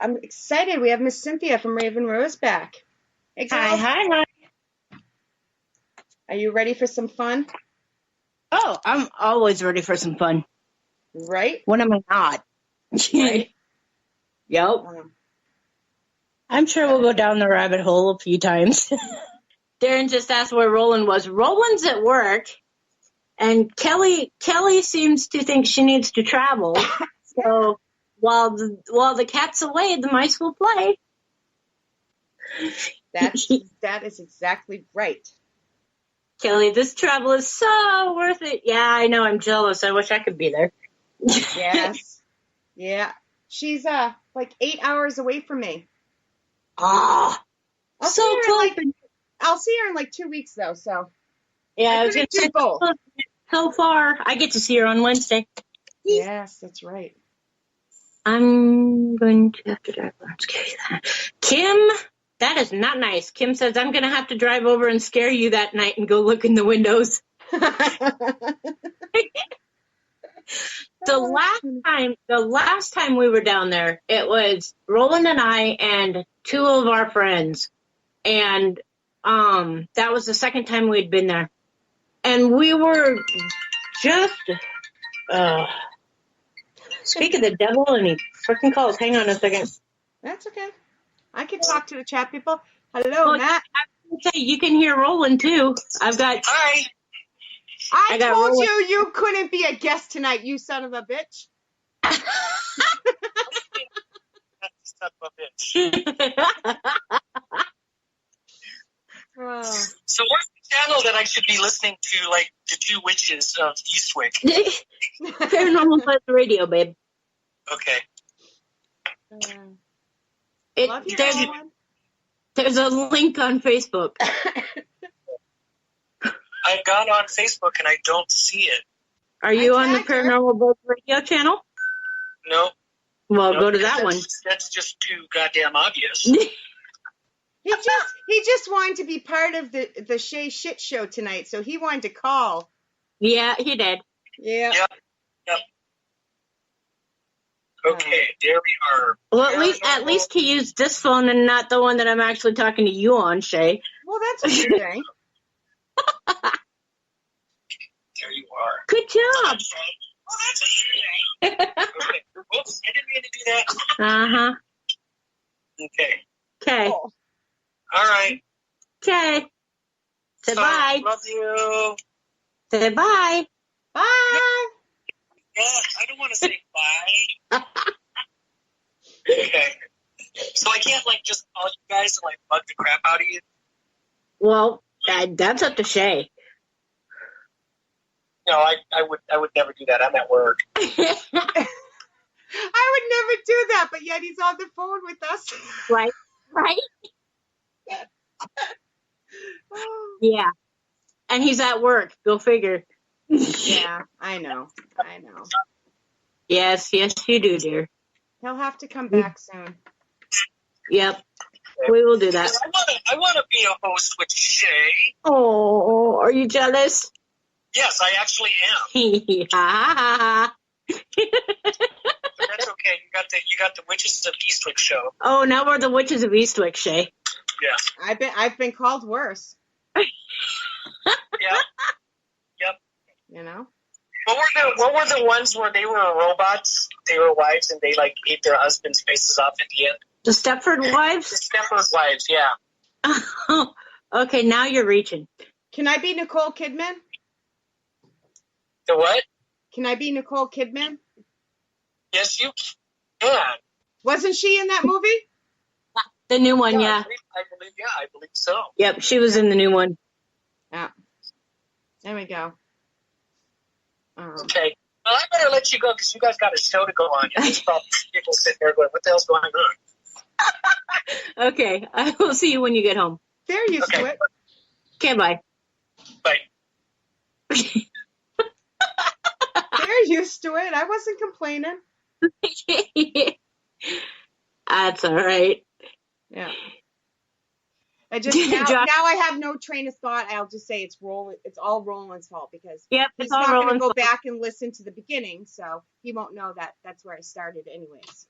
I'm excited. We have Miss Cynthia from Raven Rose back. Hey, girls. Hi. Are you ready for some fun? Oh, I'm always ready for some fun. Right? When am I not? Right. Yep. I'm sure we'll go down the rabbit hole a few times. Darren just asked where Roland was. Roland's at work, and Kelly seems to think she needs to travel. So while the cat's away, the mice will play. That is exactly right. Kelly, this travel is so worth it. Yeah, I know. I'm jealous. I wish I could be there. Yes. Yeah. She's like 8 hours away from me. Ah, so close. I'll see her in like 2 weeks though. So yeah, I was going gonna to do both. So far, I get to see her on Wednesday. Yes, that's right. I'm going to have to drive over and scare you that. Kim, that is not nice. Kim says I'm going to have to drive over and scare you that night and go look in the windows. The last time we were down there, it was Roland and I and two of our friends. And that was the second time we'd been there. And we were just speak of the devil, and he freaking calls. Hang on a second. That's okay. I can talk to the chat people. Hello, Matt. You can hear Roland, too. Hi. I told you couldn't be a guest tonight, you son of a bitch. Son of a bitch. So what's the channel that I should be listening to, like the two witches of Eastwick? Paranormal Plus Radio, babe. Okay. There's a link on Facebook. I've gone on Facebook and I don't see it. Are you on the Paranormal Plus Radio channel? No. Well, go to that one. That's just too goddamn obvious. He just wanted to be part of the Shay shit show tonight, so he wanted to call. Yeah, he did. Yeah. Yep. Okay, there we are. Well, at least he used this phone and not the one that I'm actually talking to you on, Shay. Well, that's a good thing. There you are. Good job. Oh, that's a good thing. Okay. Oops, I didn't mean to do that. Uh-huh. Okay. Okay. Cool. All right. Okay. Say bye. Love you. Say bye. Bye. Yeah, I don't want to say bye. Okay. So I can't just call you guys and bug the crap out of you? Well, that's up to Shay. No, I would never do that. I'm at work. I would never do that, but yet he's on the phone with us. Right. Yeah. And he's at work. Go figure. Yeah, I know. Yes, you do, dear. He'll have to come back soon. Yep. We will do that. I want to be a host with Shay. Oh, are you jealous? Yes, I actually am. But that's okay. You got the Witches of Eastwick show. Oh, now we're the Witches of Eastwick, Shay. Yeah. I've been called worse. Yeah. Yep. You know. What were the ones where they were robots? They were wives and they ate their husbands' faces off at the end. The Stepford Wives? The Stepford Wives, yeah. Okay, now you're reaching. Can I be Nicole Kidman? The what? Can I be Nicole Kidman? Yes, you can. Wasn't she in that movie? The new one, yeah. I believe so. Yep, she was in the new one. Yeah. There we go. Okay. Well, I better let you go because you guys got a show to go on. There's probably people sitting there going, what the hell's going on? Okay, I will see you when you get home. They're used to it. Okay, bye. Bye. They're used to it. I wasn't complaining. That's all right. Yeah. Now I have no train of thought. I'll just say it's all Roland's fault because he's not going to go back and listen to the beginning, so he won't know that that's where I started anyways.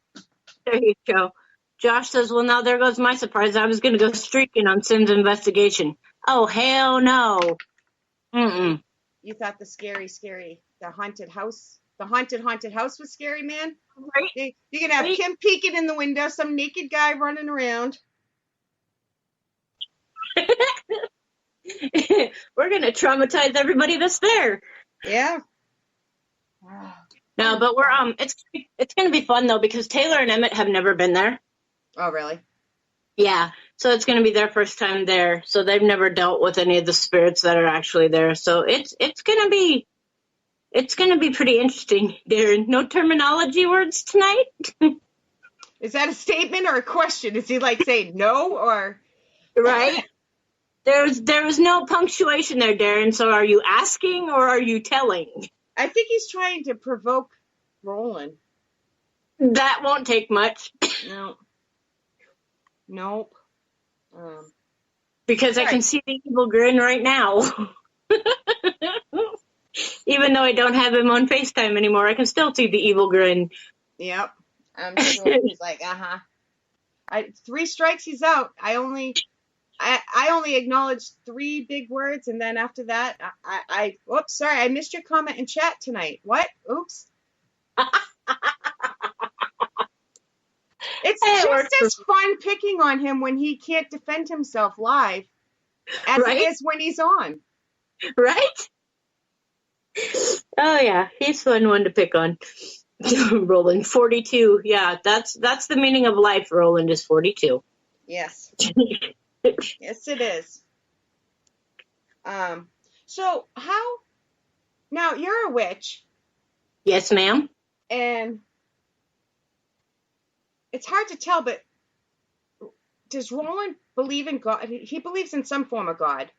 There you go. Josh says, well, now there goes my surprise. I was going to go streaking on Sim's investigation. Oh, hell no. Mm-mm. You thought the haunted house was scary, man? Right. You're going to have Kim peeking in the window, some naked guy running around. We're going to traumatize everybody that's there. Yeah. No, but we're it's going to be fun though because Taylor and Emmett have never been there. Oh, really? Yeah. So it's going to be their first time there. So they've never dealt with any of the spirits that are actually there. So it's going to be pretty interesting, Darren. No terminology words tonight? Is that a statement or a question? Is he saying no or right? There was no punctuation there, Darren. So are you asking or are you telling? I think he's trying to provoke Roland. That won't take much. No. Nope. Because I can see the evil grin right now. Even though I don't have him on FaceTime anymore, I can still see the evil grin. Yep. I'm sure he's like, 3 strikes, he's out. I only acknowledged 3 big words, and then after that, oops, sorry, I missed your comment in chat tonight. What? Oops. It's just as fun picking on him when he can't defend himself live as it is when he's on. Right? Oh, yeah. He's a fun one to pick on. Roland, 42. Yeah, that's the meaning of life, Roland, is 42. Yes. Yes, it is. So now you're a witch. Yes, ma'am. And it's hard to tell, but does Roland believe in God? He believes in some form of God.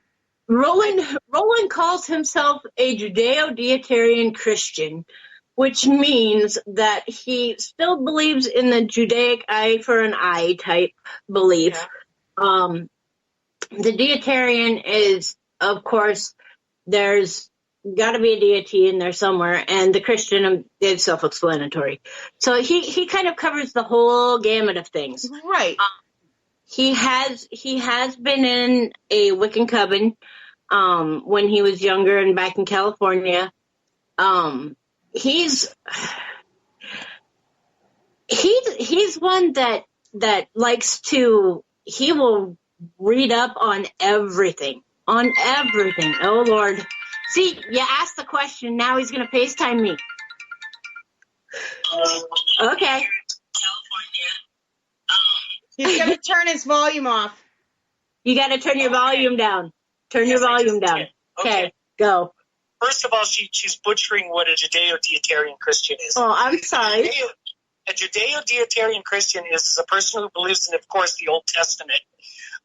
Roland calls himself a Judeo-Deitarian Christian, which means that he still believes in the Judaic eye for an eye type belief. The Deitarian is, of course, there's got to be a deity in there somewhere, and the Christian is self-explanatory. So he kind of covers the whole gamut of things. Right. He has been in a Wiccan coven when he was younger and back in California. He's one that likes to. He will read up on everything. Oh Lord! See, you asked the question. Now he's going to FaceTime me. Okay. He's going to turn his volume off. You got to turn your volume down. Turn your volume down. Okay, go. First of all, she's butchering what a Judeo-Deitarian Christian is. Oh, I'm sorry. A Judeo-Deitarian Christian is a person who believes in, of course, the Old Testament.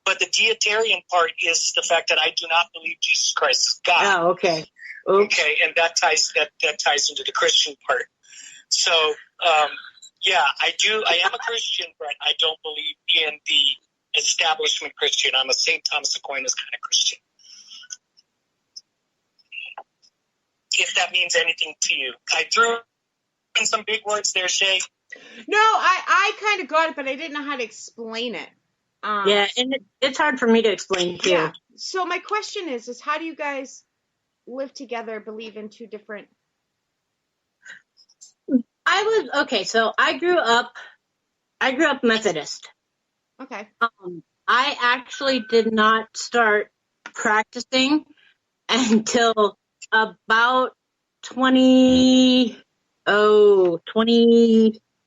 But the Deitarian part is the fact that I do not believe Jesus Christ is God. Oh, okay. Okay, and that ties into the Christian part. So, yeah, I am a Christian, but I don't believe in the establishment Christian. I'm a St. Thomas Aquinas kind of Christian. If that means anything to you. I threw in some big words there, Shay. No, I kind of got it, but I didn't know how to explain it. Yeah, and it's hard for me to explain, too. Yeah. So my question is how do you guys live together, believe in two different... So I grew up Methodist. Okay. I actually did not start practicing until about 20, Lord,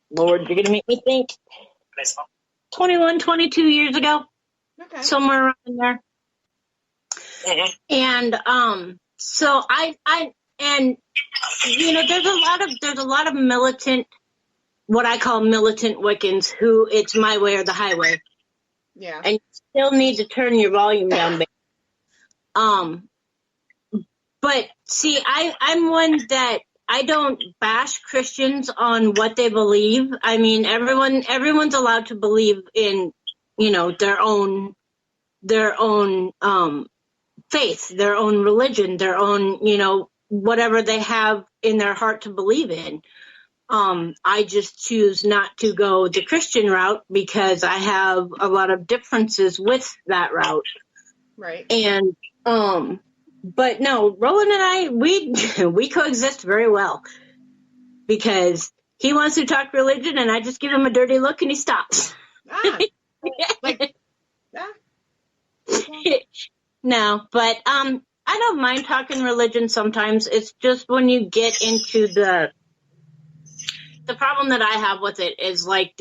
you're going to make me think. 21, 22 years ago. Okay. Somewhere around there. Mm-hmm. And, so there's a lot of militant, what I call militant Wiccans who it's my way or the highway. Yeah. And you still need to turn your volume down, baby. But see, I'm one that I don't bash Christians on what they believe. I mean, everyone's allowed to believe in, their own faith, their own religion, their own, whatever they have in their heart to believe in. I just choose not to go the Christian route because I have a lot of differences with that route. Right. And, but no, Roland and I, we coexist very well because he wants to talk religion and I just give him a dirty look and he stops. No, but, I don't mind talking religion sometimes. It's just when you get into the problem that I have with it is like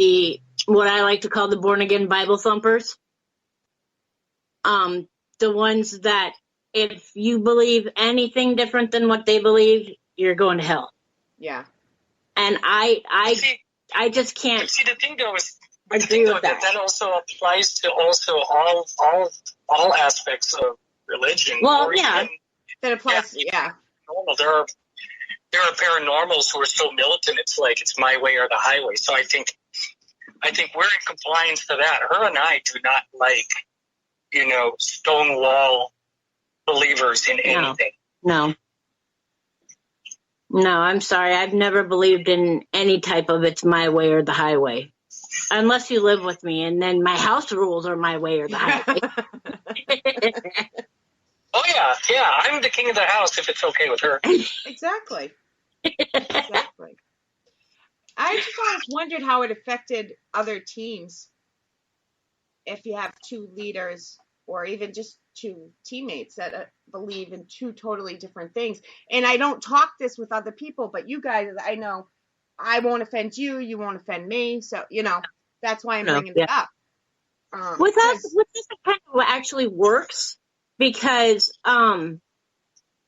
what I like to call the born again Bible thumpers. The ones that if you believe anything different than what they believe, you're going to hell. Yeah. And I just can't. See, the thing though is, that also applies to all aspects of religion. Well, yeah. That applies. Yeah. Normal. There are paranormals who are so militant. It's like it's my way or the highway. So I think we're in compliance to that. Her and I do not like, stonewall believers in anything. No, I'm sorry. I've never believed in any type of it's my way or the highway. Unless you live with me, and then my house rules are my way or the highway. Oh, yeah. I'm the king of the house if it's okay with her. Exactly. I just always wondered how it affected other teams if you have two leaders or even just two teammates that believe in two totally different things. And I don't talk this with other people, but you guys, I know I won't offend you, you won't offend me. So, that's why I'm bringing it up. With us, it kind of actually works because, I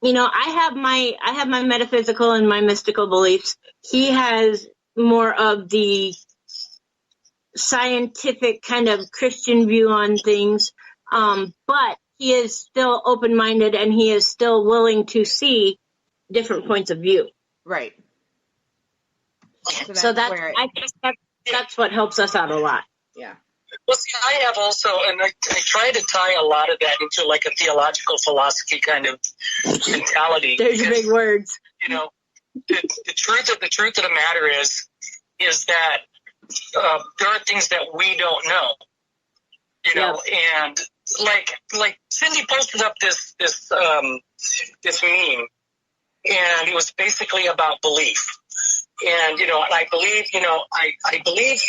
have my metaphysical and my mystical beliefs. He has more of the scientific kind of Christian view on things. But he is still open-minded and he is still willing to see different points of view. Right. So I guess that's what helps us out a lot. Yeah. Well, see, I have also, and I try to tie a lot of that into like a theological philosophy kind of mentality. There's your big words. You know, the truth of the matter is that there are things that we don't know. You know, and like Cindy posted up this meme, and it was basically about belief. And, and I believe, I believe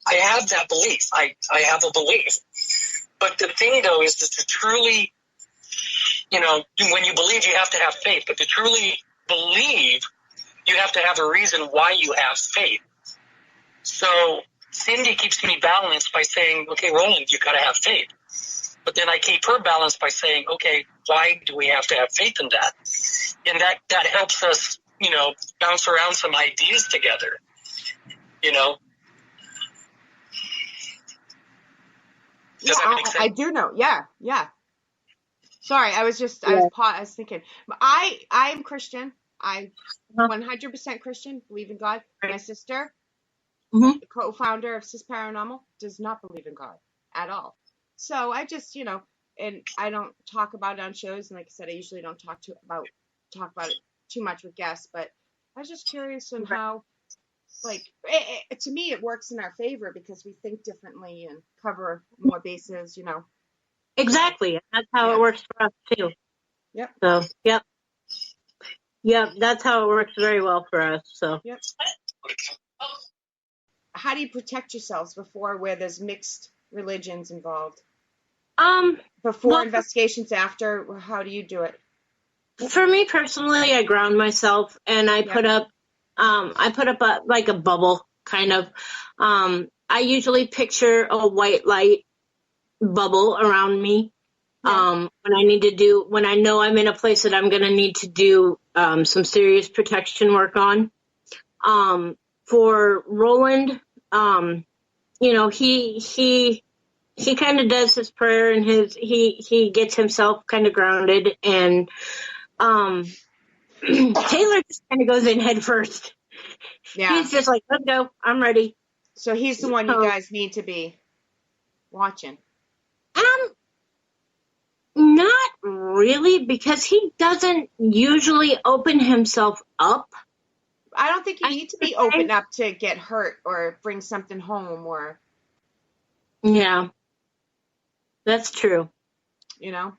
I have that belief. I have a belief. But the thing, though, is that to truly, when you believe, you have to have faith. But to truly believe, you have to have a reason why you have faith. So Cindy keeps me balanced by saying, okay, Roland, you got to have faith. But then I keep her balanced by saying, okay, why do we have to have faith in that? And that helps us, bounce around some ideas together, Does that make sense? I do know. Yeah. Sorry, I was thinking. I'm Christian. I'm 100% Christian, believe in God. My sister, the co-founder of Cis Paranormal, does not believe in God at all. So I just, and I don't talk about it on shows. And like I said, I usually don't talk about it too much with guests, but I was just curious on how, to me, it works in our favor because we think differently and cover more bases, Exactly. That's how it works for us too. Yep. So, yep, that's how it works very well for us. So. Yep. How do you protect yourselves where there's mixed religions involved? Before investigations, after, how do you do it? For me personally, I ground myself and I put up a bubble kind of. I usually picture a white light bubble around me. When I know I'm in a place that I'm going to need to do some serious protection work on. For Roland, he kind of does his prayer and he gets himself kind of grounded, and Taylor just kind of goes in head first. Yeah. He's just like, let's go, I'm ready. So he's the one you guys need to be watching. Not really, because he doesn't usually open himself up. I don't think you need to be open up to get hurt or bring something home or. Yeah. That's true. Yeah.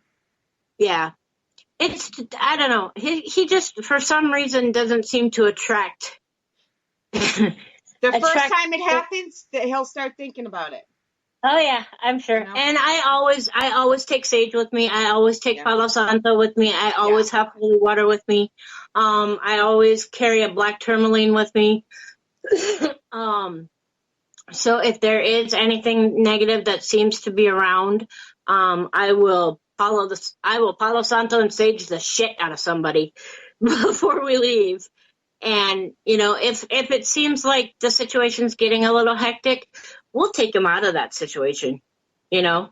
I don't know. He just, for some reason, doesn't seem to attract. The first time it happens, he'll start thinking about it. Oh yeah, I'm sure. And I always take sage with me. I always take Palo Santo with me. I always have holy water with me. I always carry a black tourmaline with me. So if there is anything negative that seems to be around, I will Palo Santo and sage the shit out of somebody before we leave. And, if it seems like the situation's getting a little hectic, we'll take them out of that situation, and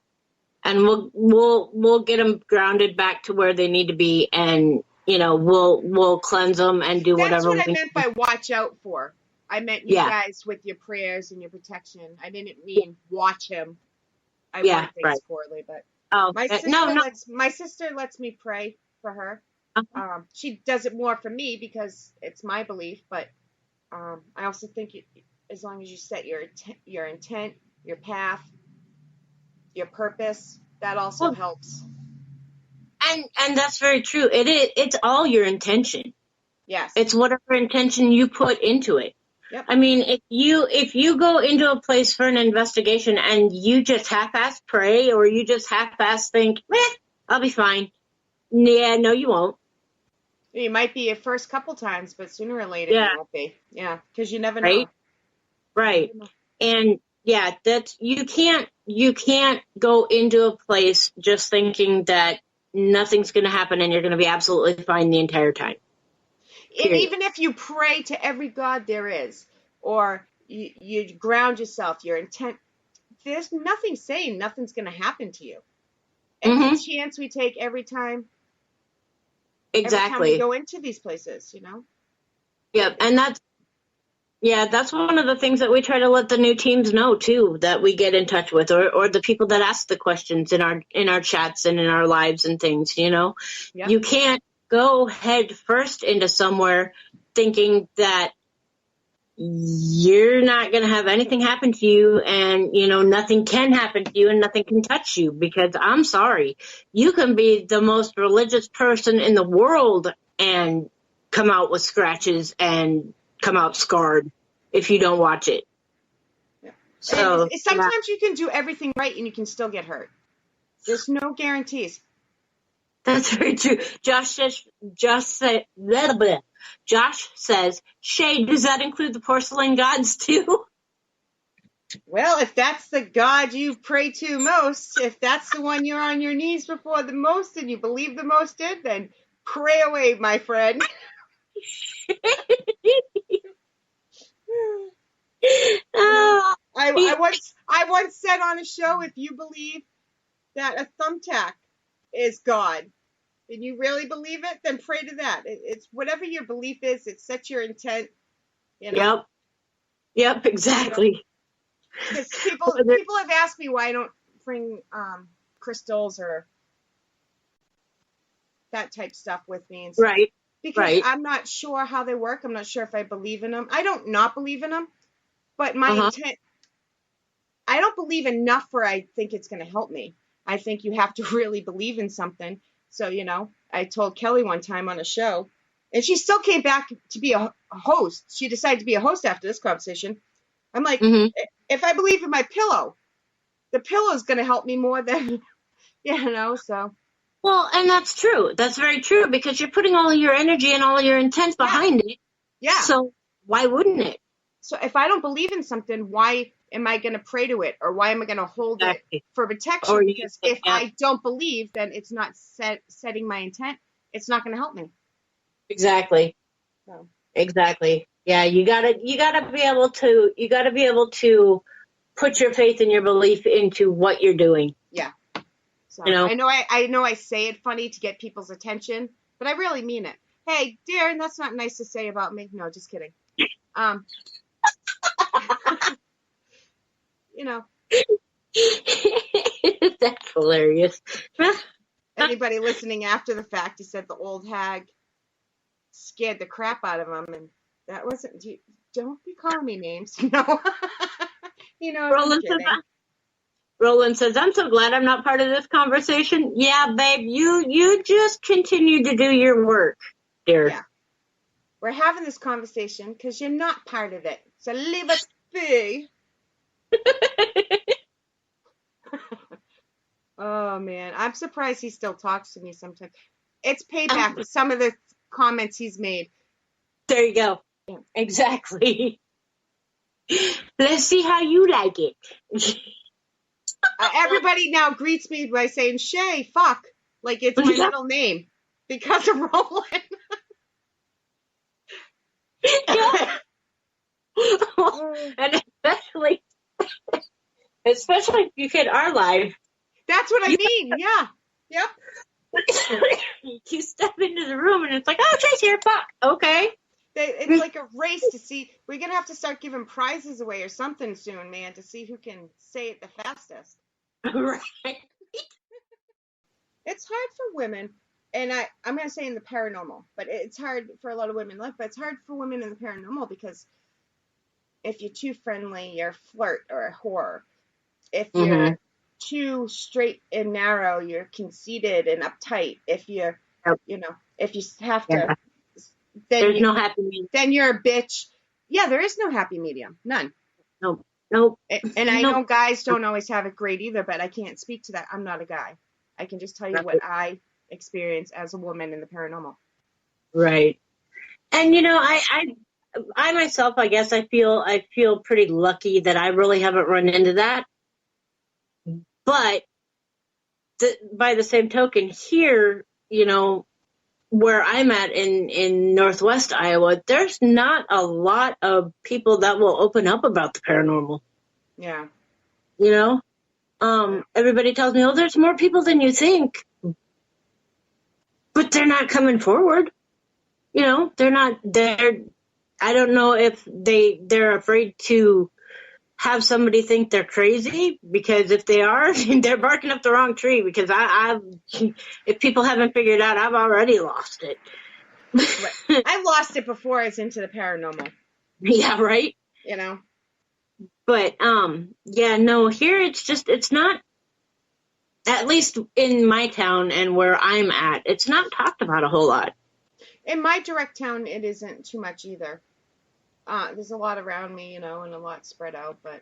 we'll get them grounded back to where they need to be, and, we'll cleanse them and do whatever. That's what I meant by watch out for. I meant you guys with your prayers and your protection. I didn't mean watch him. I word things poorly, but my sister lets me pray for her. She does it more for me because it's my belief, but I also think as long as you set your intent, your path, your purpose, that also helps. And that's very true. It's all your intention. Yes. It's whatever intention you put into it. Yep. I mean, if you go into a place for an investigation and you just half-ass pray or you just half-ass think, I'll be fine. Yeah, no, you won't. You might be at first couple times, but sooner or later you won't be. Yeah, because you never know. Right. And that's you can't go into a place just thinking that nothing's going to happen and you're going to be absolutely fine the entire time. And even if you pray to every God there is, or you ground yourself, your intent, there's nothing saying nothing's going to happen to you. It's a chance we take every time. Exactly. Every time we go into these places, Yep, and Yeah, that's one of the things that we try to let the new teams know too, that we get in touch with, or the people that ask the questions in our chats and in our lives and things. Yep. You can't go head first into somewhere thinking that you're not going to have anything happen to you, and nothing can happen to you and nothing can touch you, because I'm sorry, you can be the most religious person in the world and come out with scratches and come out scarred if you don't watch it. Yeah. So and sometimes you can do everything right and you can still get hurt. There's no guarantees. That's very true. Josh says, Shay, does that include the porcelain gods too? Well, if that's the God you pray to most, if that's the one you're on your knees before the most and you believe the most in, then pray away, my friend. I once said on a show, if you believe that a thumbtack is God, and you really believe it, then pray to that. It's whatever your belief is. It sets your intent. Yep, exactly. Because people have asked me why I don't bring crystals or that type stuff with me. And stuff. Right. Because I'm not sure how they work. I'm not sure if I believe in them. I don't not believe in them, but my intent. I don't believe enough where I think it's going to help me. I think you have to really believe in something. So, I told Kelly one time on a show, and she still came back to be a host. She decided to be a host after this conversation. I'm like, if I believe in my pillow, the pillow is going to help me more than, so. Well, and that's true. That's very true, because you're putting all of your energy and all of your intent behind it. Yeah. So why wouldn't it? So if I don't believe in something, why am I going to pray to it, or why am I going to hold it for protection? Because if I don't believe, then it's not setting my intent. It's not going to help me. Exactly. So. Exactly. Yeah, you gotta be able to put your faith and your belief into what you're doing. Yeah. So I know I say it funny to get people's attention, but I really mean it. Hey, Darren, that's not nice to say about me. No, just kidding. That's hilarious. Anybody listening after the fact, he said the old hag scared the crap out of him, and that wasn't. Don't be calling me names. No. Roland says, I'm so glad I'm not part of this conversation. Yeah, babe, you just continue to do your work, dear. Yeah. We're having this conversation because you're not part of it. So leave us be. Oh, man. I'm surprised he still talks to me sometimes. It's payback for some of the comments he's made. There you go. Yeah. Exactly. Let's see how you like it. Everybody now greets me by saying, Shay, fuck. Like it's my middle name. Because of Roland. And especially if you hit our live. That's what I mean. Yeah. Yep. You step into the room and it's like, oh, Shay's here. Fuck. Okay. It's like a race to see. We're going to have to start giving prizes away or something soon, man, to see who can say it the fastest. Right. It's hard for women, and I'm going to say in the paranormal, but it's hard for a lot of women left, but it's hard for women in the paranormal because if you're too friendly, you're a flirt or a whore. If you're too straight and narrow, you're conceited and uptight. If you're, if you have to, there's no happy medium. Then you're a bitch. Yeah, there is no happy medium. None. Nope. And I know guys don't always have it great either, but I can't speak to that. I'm not a guy. I can just tell you what I experience as a woman in the paranormal. Right. And I myself, I guess I feel pretty lucky that I really haven't run into that. But by the same token, here, where I'm at in Northwest Iowa, there's not a lot of people that will open up about the paranormal. Yeah. Everybody tells me, oh, there's more people than you think. But they're not coming forward. They're I don't know if they're afraid to have somebody think they're crazy, because if they are, they're barking up the wrong tree, because if people haven't figured out, I've already lost it. Right. I've lost it before it's into the paranormal. Yeah, right? You know? But, yeah, no, here it's not, at least in my town and where I'm at, it's not talked about a whole lot. In my direct town, it isn't too much either. There's a lot around me, and a lot spread out, but,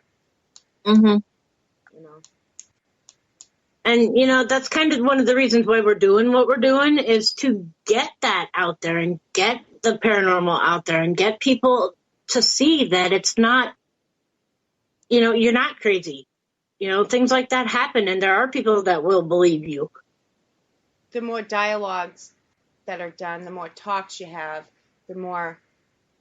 And, that's kind of one of the reasons why we're doing what we're doing, is to get that out there and get the paranormal out there and get people to see that it's not, you're not crazy. Things like that happen, and there are people that will believe you. The more dialogues that are done, the more talks you have, the more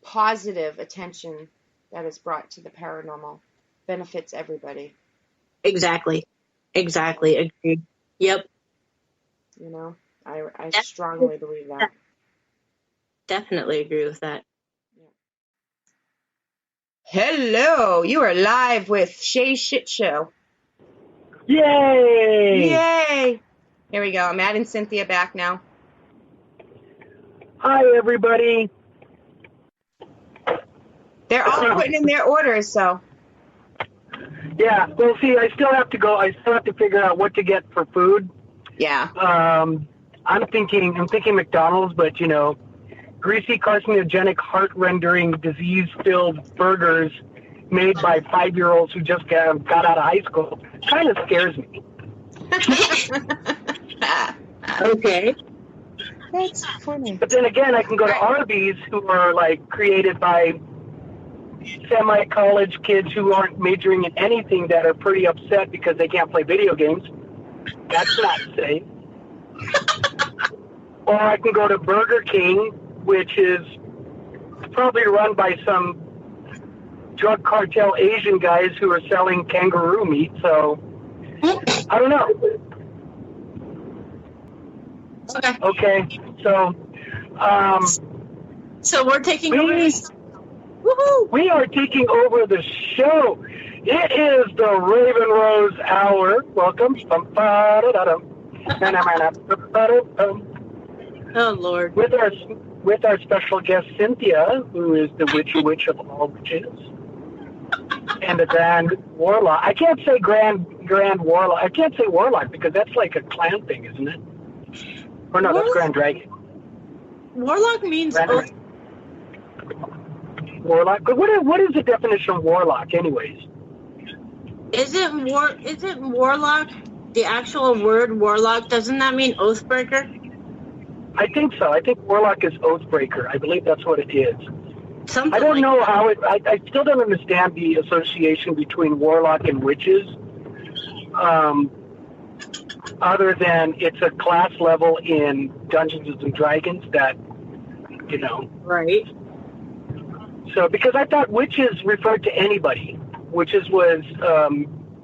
positive attention that is brought to the paranormal benefits everybody. Exactly. Agreed. Yep. I strongly believe that. Definitely agree with that. Hello, you are live with Shay's Shit Show. Yay! Yay! Here we go. I'm adding Cynthia back now. Hi, everybody. They're all putting in their orders, so. Yeah, well, see, I still have to go. I still have to figure out what to get for food. Yeah. I'm thinking McDonald's, but, greasy, carcinogenic, heart-rendering, disease-filled burgers made by 5-year-olds who just got out of high school kind of scares me. Okay. That's funny. But then again, I can go to Arby's, who are, created by semi-college kids who aren't majoring in anything, that are pretty upset because they can't play video games. That's not safe. Or I can go to Burger King, which is probably run by some drug cartel Asian guys who are selling kangaroo meat, so I don't know. Okay, so we're taking over this. Woohoo! We are taking over the show. It is the Raven Rose Hour. Welcome. Oh Lord. With our special guest Cynthia, who is the witch of all witches, and the Grand Warlock. I can't say Grand Warlock. I can't say Warlock because that's like a clan thing, isn't it? Or no, that's Grand Dragon. Warlock means Warlock. But what is the definition of Warlock, anyways? Isn't Warlock the actual word Warlock? Doesn't that mean Oathbreaker? I think so. I think Warlock is Oathbreaker. I believe that's what it is. I don't know how it. I still don't understand the association between Warlock and witches. Other than it's a class level in Dungeons and Dragons that, Right. So, because I thought witches referred to anybody. Witches was,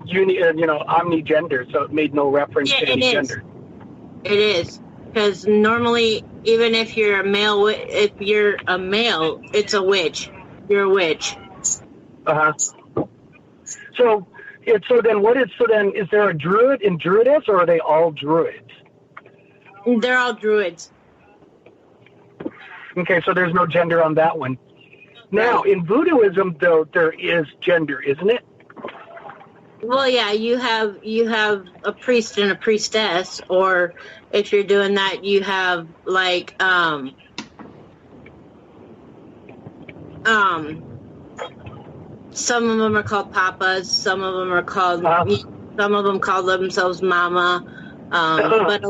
omnigender, so it made no reference to any gender. It is. Because normally, even if you're a male, it's a witch. You're a witch. So then is there a druid and druidess, or are they all druids? They're all druids. Okay, so there's no gender on that one. Now, in voodooism, though, there is gender, isn't it? Well, yeah, you have a priest and a priestess, or if you're doing that, you have some of them are called papas, some of them are called, some of them call themselves mama, but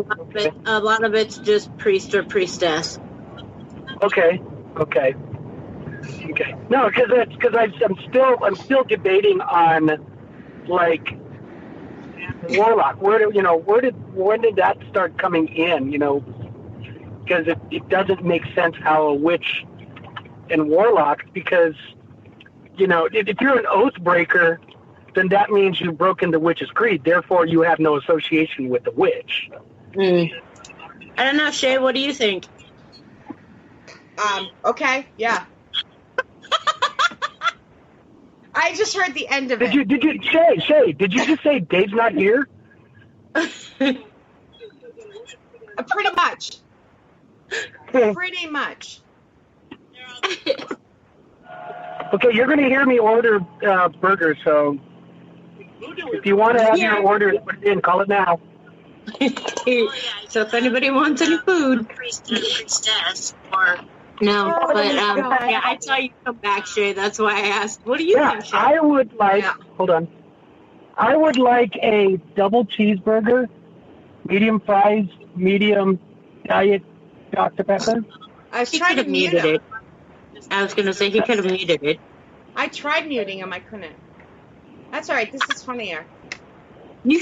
a lot of it's just priest or priestess. Okay. No, because I'm still debating on Warlock. When did that start coming in? Because it doesn't make sense how a witch and Warlock, because if you're an Oathbreaker, then that means you've broken the witch's creed. Therefore, you have no association with the witch. I don't know, Shay. What do you think? Okay. Yeah. I just heard the end of it. Shay, did you just say Dave's not here? Pretty much. Pretty much. Okay, you're going to hear me order burgers, so if you want to have your orders put in, call it now. So if anybody wants any food. No, but yeah, I saw you come back, Shay. That's why I asked. What do you think, Shay? I would like, hold on. I would like a double cheeseburger, medium fries, medium diet Dr. Pepper. I tried to mute him. I was going to say he could have muted it. I tried muting him. I couldn't. That's all right. This is funnier. You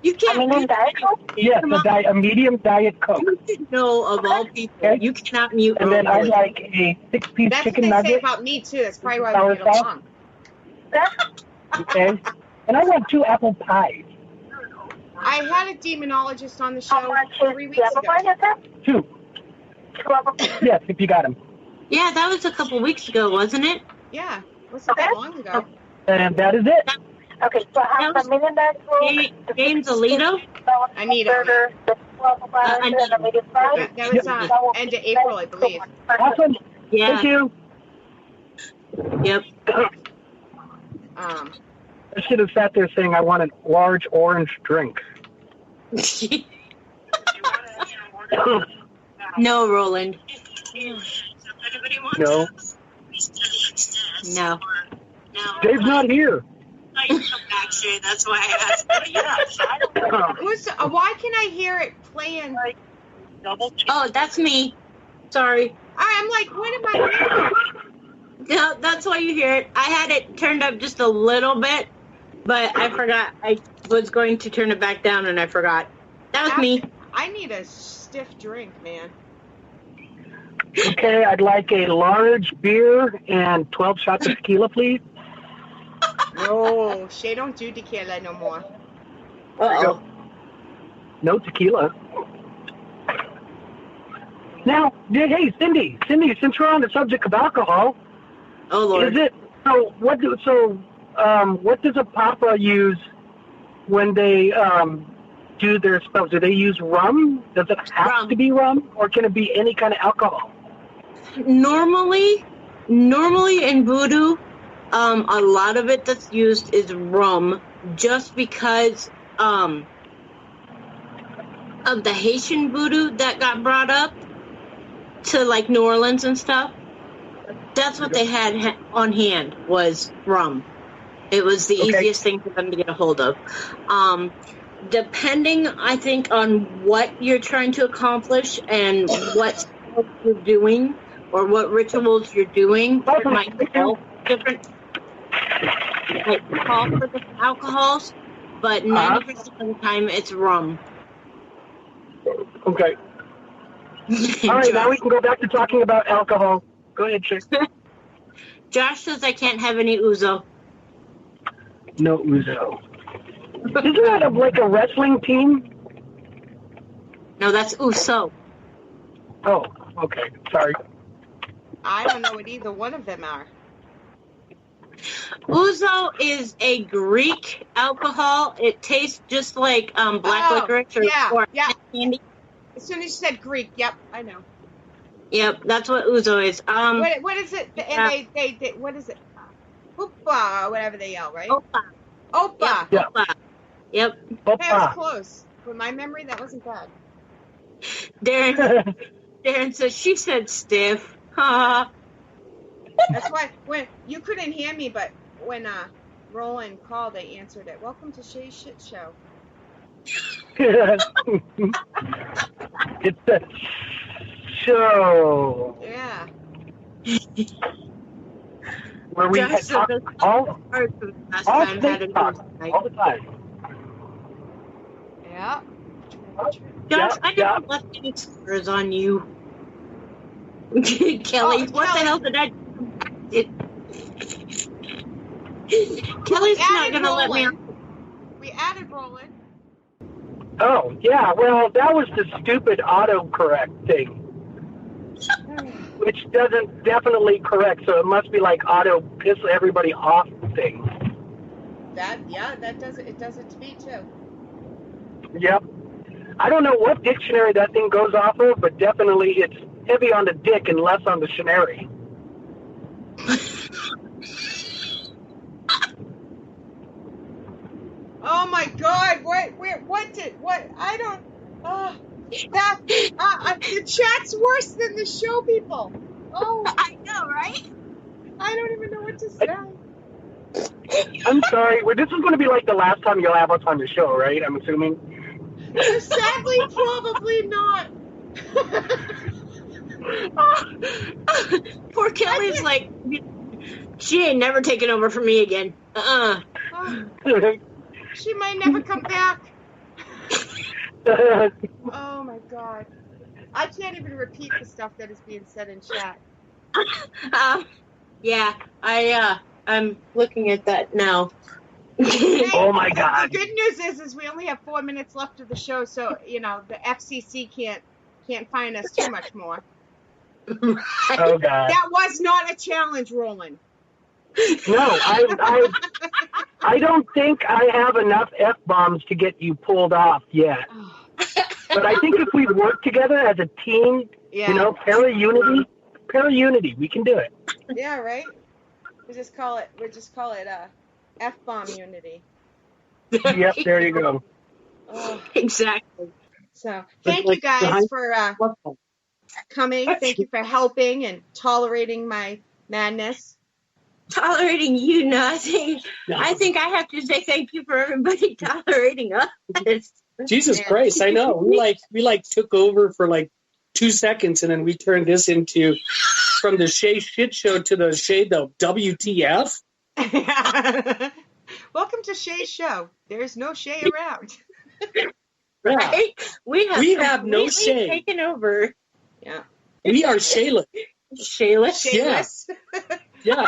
can't. Medium Diet Coke? Yes, a medium Diet Coke. No, of all people, you cannot mute. And then I'd like a 6-piece chicken nugget. That's what they say about me too. That's probably why we get along. Okay. And I want 2 apple pies. I had a demonologist on the show 3 weeks ago. 2. Yes, if you got them. Yeah, that was a couple weeks ago, wasn't it? Yeah, wasn't that long ago. And that is it. Okay, so how the million bags James Alito? I need a burger. That was end of April, I believe. Awesome. Yeah. Thank you. Yep. I should have sat there saying I want a large orange drink. No, Roland. No. No. Dave's not here. That's why I asked. Why can I hear it playing? Oh, that's me. Sorry. I'm like, what am I hearing? No, that's why you hear it. I had it turned up just a little bit, but I forgot. I was going to turn it back down, and I forgot. That was me. I need a stiff drink, man. Okay, I'd like a large beer and 12 shots of tequila, please. No, Shay don't do tequila no more. Uh-oh. No tequila. Now, hey, Cindy, since we're on the subject of alcohol, oh Lord, what does a papa use when they do their spells? Do they use rum? Does it have to be rum, or can it be any kind of alcohol? Normally in voodoo, a lot of it that's used is rum, just because of the Haitian voodoo that got brought up to like New Orleans and stuff. That's what they had on hand was rum. It was the easiest thing for them to get a hold of. Depending, I think, on what you're trying to accomplish and what you're doing or what rituals you're doing, it might call different call for different alcohols, but 90% of the time it's rum. Okay. All right, now we can go back to talking about alcohol. Go ahead, Chick. Josh says I can't have any ouzo. No ouzo. Isn't that like a wrestling team? No, that's ouzo. Oh, okay. Sorry. I don't know what either one of them are. Ouzo is a Greek alcohol. It tastes just like black licorice or candy. As soon as you said Greek, yep, I know. Yep, that's what ouzo is. What is it? And they what is it? Opa, or whatever they yell, right? Opa. Yep. Opa. Yep. That was close. With my memory, that wasn't bad. Darren says she said stiff. Ha. That's why when you couldn't hear me, but when Roland called, I answered it. Welcome to Shay's Shit Show. It's the show. Yeah. Where we had talk all the time. Yeah. Josh, I never left any scars on you. Kelly, what the hell did I do? Kelly's not going to let me. We added Roland. Oh, yeah. Well, that was the stupid autocorrect thing. Which doesn't definitely correct, so it must be like auto piss everybody off thing. That does it. It does it to me too. Yep. I don't know what dictionary that thing goes off of, but definitely it's heavy on the dick and less on the shenary. Oh my God! What I don't. The chat's worse than the show, people. Oh, I know, right? I don't even know what to say. I'm sorry. Well, this is going to be like the last time you'll have us on the show, right? I'm assuming. Sadly, probably not. Poor Kelly's like, she ain't never taking over for me again. She might never come back. Oh my God. I can't even repeat the stuff that is being said in chat. Yeah, I'm looking at that now. Oh my God. The good news is we only have 4 minutes left of the show, so the FCC can't find us too much more. Oh God. That was not a challenge, Roland. No, I don't think I have enough F-bombs to get you pulled off yet. But I think if we work together as a team, para-unity, we can do it. Yeah, right? We just call it F-bomb unity. Yep, there you go. Oh. Exactly. So, thank you guys for coming. Thank you for helping and tolerating my madness. Tolerating you, nothing. I think I have to say thank you for everybody tolerating us. Jesus Christ, I know. We took over for 2 seconds, and then we turned this into from the Shay shit show to the Shay the WTF. Welcome to Shay's show. There's no Shay around. Right? We have no Shay. Taken over. Yeah. We are Shayless. Shayless? Shayless. Yeah.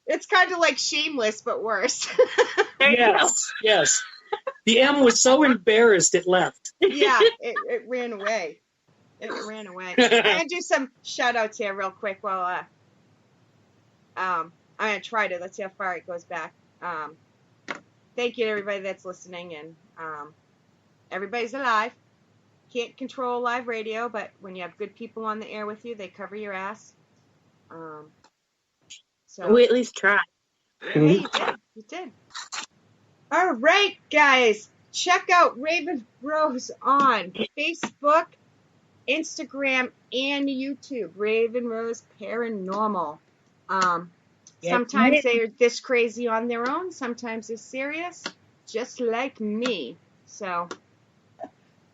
It's kind of like Shameless, but worse. Yes. The M was so embarrassed it left. Yeah, it ran away. I'm going to do some shout-outs here real quick while I'm going to try to. Let's see how far it goes back. Thank you to everybody that's listening, and everybody's alive. Can't control live radio, but when you have good people on the air with you, they cover your ass. So we at least try. Yeah, you did. All right, guys. Check out Raven Rose on Facebook, Instagram, and YouTube. Raven Rose Paranormal. Sometimes they're this crazy on their own. Sometimes they're serious, just like me. So,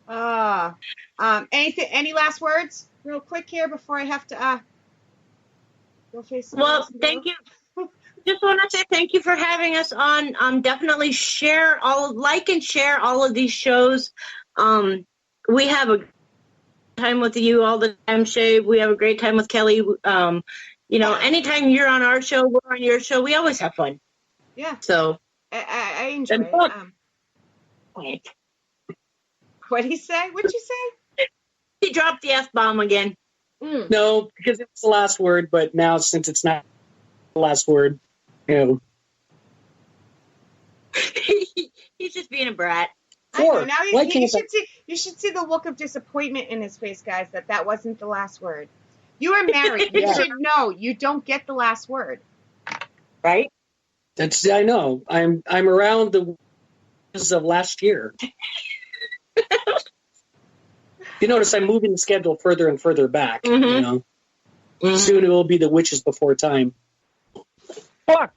any last words, real quick here before I have to go face. Well, thank you. Just want to say thank you for having us on. Definitely like and share all of these shows. We have a time with you all the time, Shay. We have a great time with Kelly. Anytime you're on our show, we're on your show. We always have fun. Yeah. So I enjoy it. What'd he say? What'd you say? He dropped the F-bomb again. No, because it's the last word, but now since it's not the last word, He's just being a brat. Now you should see the look of disappointment in his face, guys, that wasn't the last word. You are married. You should know you don't get the last word. Right? I know. I'm around the of last year. You notice I'm moving the schedule further and further back. Soon it will be the witches before time. Fuck.